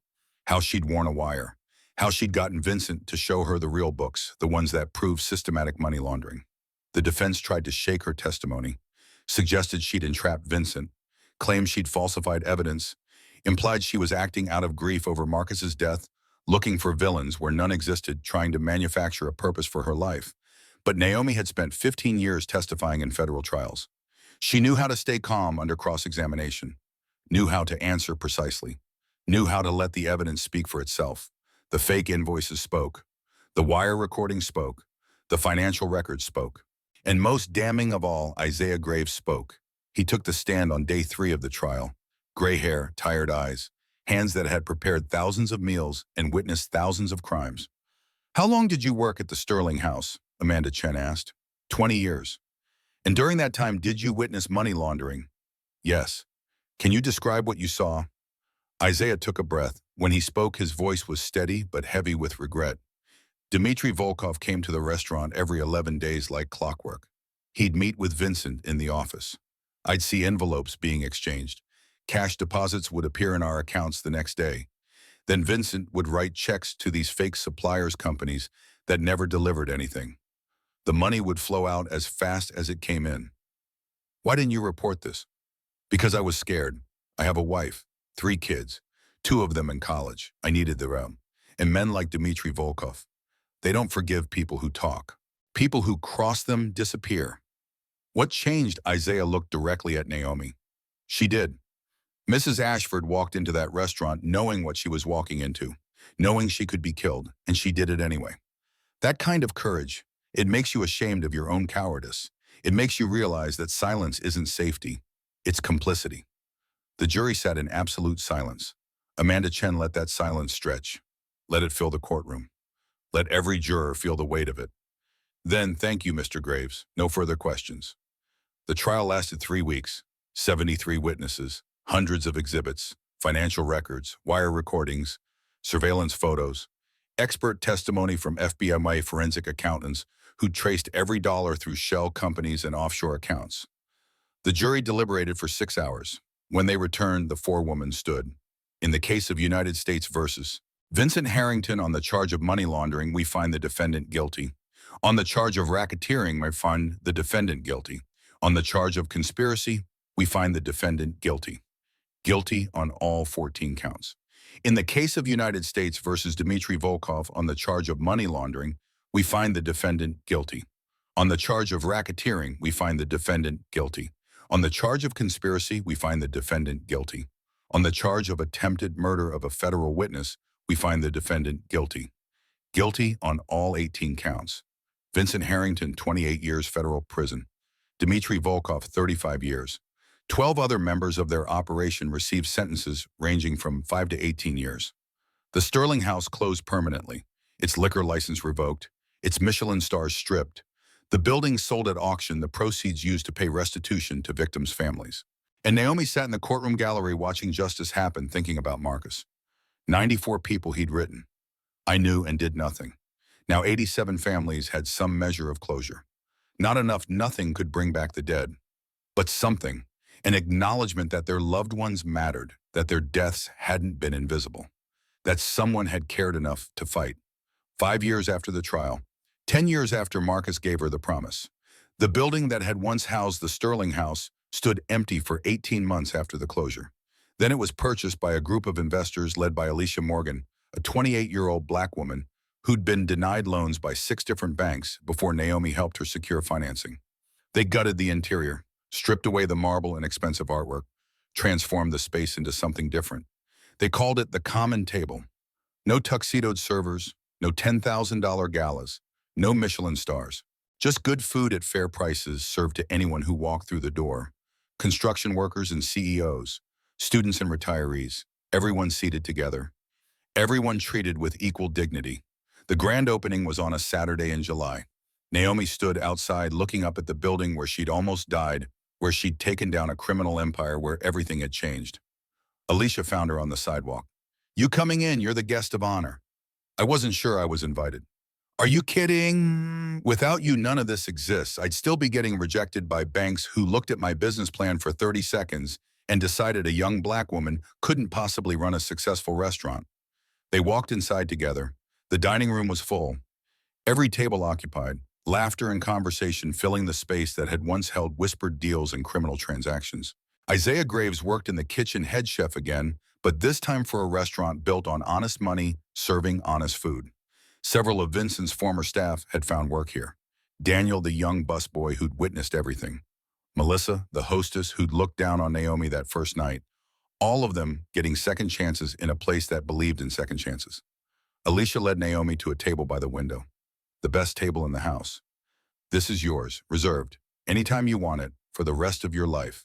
how she'd worn a wire, how she'd gotten Vincent to show her the real books, the ones that proved systematic money laundering. The defense tried to shake her testimony, suggested she'd entrapped Vincent, claimed she'd falsified evidence. implied she was acting out of grief over Marcus's death, looking for villains where none existed, trying to manufacture a purpose for her life. But Naomi had spent 15 years testifying in federal trials. She knew how to stay calm under cross-examination, knew how to answer precisely, knew how to let the evidence speak for itself. The fake invoices spoke. The wire recording spoke. The financial records spoke. And most damning of all, Isaiah Graves spoke. He took the stand on day 3 of the trial. Gray hair, tired eyes, hands that had prepared thousands of meals and witnessed thousands of crimes. "How long did you work at the Sterling House?" Amanda Chen asked. 20 years. "And during that time, did you witness money laundering?" "Yes." "Can you describe what you saw?" Isaiah took a breath. When he spoke, his voice was steady but heavy with regret. Dmitry Volkov came to the restaurant every 11 days like clockwork. He'd meet with Vincent in the office. I'd see envelopes being exchanged. Cash deposits would appear in our accounts the next day. Then Vincent would write checks to these fake suppliers companies that never delivered anything. The money would flow out as fast as it came in. "Why didn't you report this?" "Because I was scared. I have a wife, 3 kids, 2 of them in college. I needed the realm. And men like Dmitry Volkov, they don't forgive people who talk. People who cross them disappear." "What changed?" Isaiah looked directly at Naomi. "She did. Mrs. Ashford walked into that restaurant knowing what she was walking into, knowing she could be killed, and she did it anyway. That kind of courage, it makes you ashamed of your own cowardice. It makes you realize that silence isn't safety, it's complicity." The jury sat in absolute silence. Amanda Chen let that silence stretch. Let it fill the courtroom. Let every juror feel the weight of it. Then, "Thank you, Mr. Graves. No further questions." The trial lasted 3 weeks, 73 witnesses, hundreds of exhibits, financial records, wire recordings, surveillance photos, expert testimony from FBI forensic accountants who traced every dollar through shell companies and offshore accounts. The jury deliberated for 6 hours. When they returned, the forewoman stood. "In the case of United States versus Vincent Harrington, on the charge of money laundering, we find the defendant guilty. On the charge of racketeering, we find the defendant guilty. On the charge of conspiracy, we find the defendant guilty. Guilty on all 14 counts. In the case of United States versus Dmitry Volkov, on the charge of money laundering, we find the defendant guilty. On the charge of racketeering, we find the defendant guilty. On the charge of conspiracy, we find the defendant guilty. On the charge of attempted murder of a federal witness, we find the defendant guilty. Guilty on all 18 counts. Vincent Harrington, 28 years federal prison. Dmitry Volkov, 35 years. 12 other members of their operation received sentences ranging from 5 to 18 years. The Sterling House closed permanently, its liquor license revoked, its Michelin stars stripped. The building sold at auction, the proceeds used to pay restitution to victims' families. And Naomi sat in the courtroom gallery watching justice happen, thinking about Marcus. 94 people he'd written. I knew and did nothing. Now 87 families had some measure of closure. Not enough, nothing could bring back the dead. But something, an acknowledgement that their loved ones mattered, that their deaths hadn't been invisible, that someone had cared enough to fight. 5 years after the trial, 10 years after Marcus gave her the promise, the building that had once housed the Sterling House stood empty for 18 months after the closure. Then it was purchased by a group of investors led by Alicia Morgan, a 28-year-old black woman who'd been denied loans by 6 different banks before Naomi helped her secure financing. They gutted the interior, stripped away the marble and expensive artwork, transformed the space into something different. They called it the common table. No tuxedoed servers, no $10,000 galas, no Michelin stars. Just good food at fair prices served to anyone who walked through the door. Construction workers and CEOs, students and retirees, everyone seated together. Everyone treated with equal dignity. The grand opening was on a Saturday in July. Naomi stood outside looking up at the building where she'd almost died, where she'd taken down a criminal empire, where everything had changed. Alicia found her on the sidewalk. "You coming in? You're the guest of honor." "I wasn't sure I was invited." "Are you kidding? Without you, none of this exists. I'd still be getting rejected by banks who looked at my business plan for 30 seconds and decided a young black woman couldn't possibly run a successful restaurant." They walked inside together. The dining room was full, every table occupied, laughter and conversation filling the space that had once held whispered deals and criminal transactions. Isaiah Graves worked in the kitchen, head chef again, but this time for a restaurant built on honest money, serving honest food. Several of Vincent's former staff had found work here. Daniel, the young busboy who'd witnessed everything. Melissa, the hostess who'd looked down on Naomi that first night. All of them getting second chances in a place that believed in second chances. Alicia led Naomi to a table by the window. The best table in the house. This is yours, reserved, anytime you want it, for the rest of your life.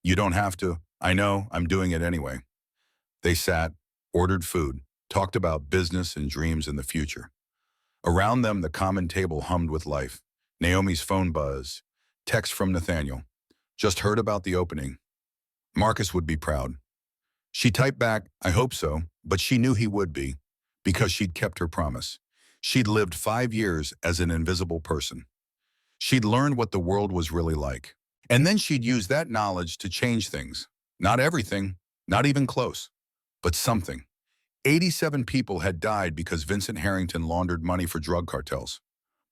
You don't have to. I know, I'm doing it anyway. They sat, ordered food, talked about business and dreams in the future. Around them, the common table hummed with life. Naomi's phone buzzed. Text from Nathaniel. Just heard about the opening. Marcus would be proud. She typed back, I hope so, but she knew he would be, because she'd kept her promise. She'd lived 5 years as an invisible person. She'd learned what the world was really like. And then she'd use that knowledge to change things. Not everything, not even close, but something. 87 people had died because Vincent Harrington laundered money for drug cartels.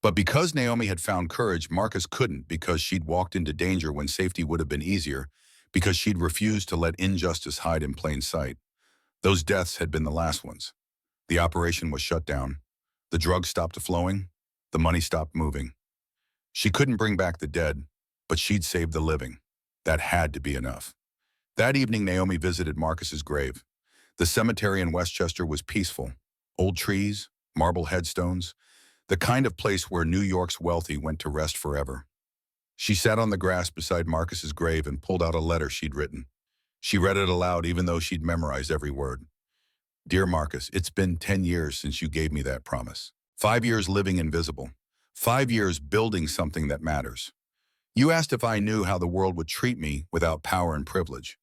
But because Naomi had found courage, Marcus couldn't, because she'd walked into danger when safety would have been easier, because she'd refused to let injustice hide in plain sight. Those deaths had been the last ones. The operation was shut down. The drugs stopped flowing. The money stopped moving. She couldn't bring back the dead, but she'd saved the living. That had to be enough. That evening, Naomi visited Marcus's grave. The cemetery in Westchester was peaceful. Old trees, marble headstones, the kind of place where New York's wealthy went to rest forever. She sat on the grass beside Marcus's grave and pulled out a letter she'd written. She read it aloud even though she'd memorized every word. Dear Marcus, it's been 10 years since you gave me that promise. 5 years living invisible. 5 years building something that matters. You asked if I knew how the world would treat me without power and privilege.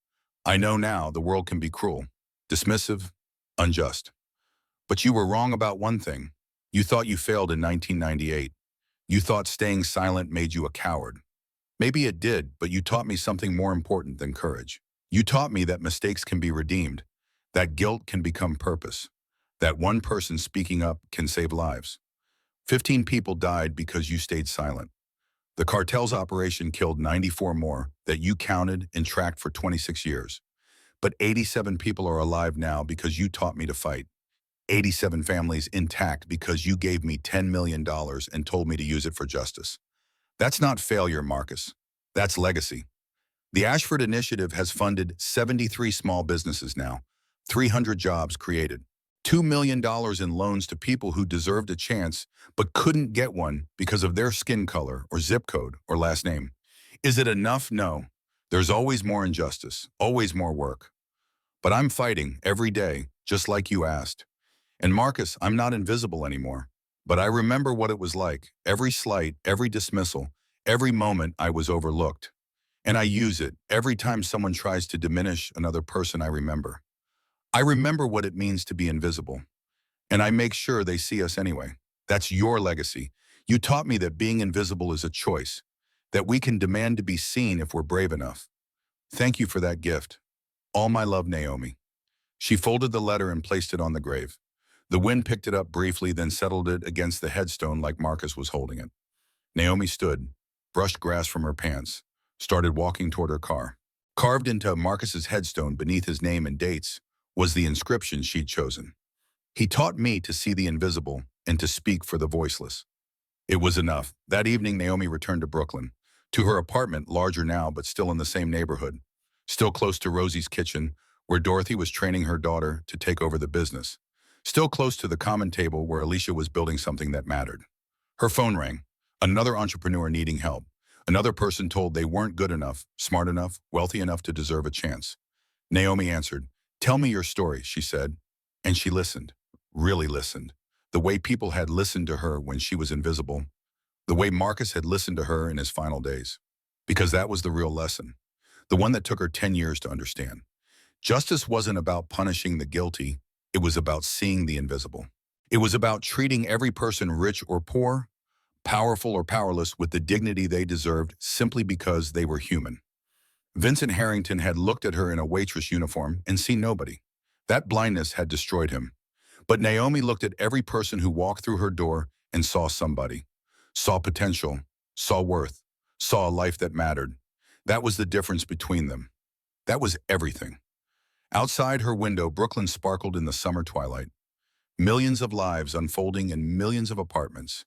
I know now the world can be cruel, dismissive, unjust. But you were wrong about one thing. You thought you failed in 1998. You thought staying silent made you a coward. Maybe it did, but you taught me something more important than courage. You taught me that mistakes can be redeemed, that guilt can become purpose, that one person speaking up can save lives. 15 people died because you stayed silent. The cartel's operation killed 94 more that you counted and tracked for 26 years. But 87 people are alive now because you taught me to fight. 87 families intact because you gave me $10 million and told me to use it for justice. That's not failure, Marcus. That's legacy. The Ashford Initiative has funded 73 small businesses now, 300 jobs created, $2 million in loans to people who deserved a chance but couldn't get one because of their skin color or zip code or last name. Is it enough? No. There's always more injustice, always more work. But I'm fighting every day, just like you asked. And Marcus, I'm not invisible anymore. But I remember what it was like, every slight, every dismissal, every moment I was overlooked. And I use it every time someone tries to diminish another person I remember. I remember what it means to be invisible. And I make sure they see us anyway. That's your legacy. You taught me that being invisible is a choice, that we can demand to be seen if we're brave enough. Thank you for that gift. All my love, Naomi. She folded the letter and placed it on the grave. The wind picked it up briefly, then settled it against the headstone like Marcus was holding it. Naomi stood, brushed grass from her pants, started walking toward her car. Carved into Marcus's headstone beneath his name and dates was the inscription she'd chosen. He taught me to see the invisible and to speak for the voiceless. It was enough. That evening, Naomi returned to Brooklyn, to her apartment, larger now but still in the same neighborhood, still close to Rosie's kitchen, where Dorothy was training her daughter to take over the business. Still close to the common table where Alicia was building something that mattered. Her phone rang. Another entrepreneur needing help. Another person told they weren't good enough, smart enough, wealthy enough to deserve a chance. Naomi answered. Tell me your story, she said. And she listened, really listened. The way people had listened to her when she was invisible. The way Marcus had listened to her in his final days. Because that was the real lesson. The one that took her 10 years to understand. Justice wasn't about punishing the guilty. It was about seeing the invisible. It was about treating every person, rich or poor, powerful or powerless, with the dignity they deserved simply because they were human. Vincent Harrington had looked at her in a waitress uniform and seen nobody. That blindness had destroyed him. But Naomi looked at every person who walked through her door and saw somebody. Saw potential, saw worth, saw a life that mattered. That was the difference between them. That was everything. Outside her window, Brooklyn sparkled in the summer twilight. Millions of lives unfolding in millions of apartments.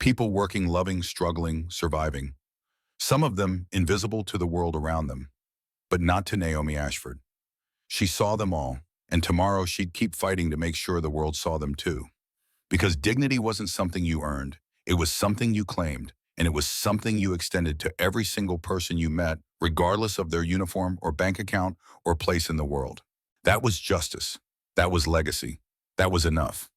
People working, loving, struggling, surviving. Some of them invisible to the world around them, but not to Naomi Ashford. She saw them all, and tomorrow she'd keep fighting to make sure the world saw them too. Because dignity wasn't something you earned, it was something you claimed, and it was something you extended to every single person you met, regardless of their uniform or bank account or place in the world. That was justice. That was legacy. That was enough.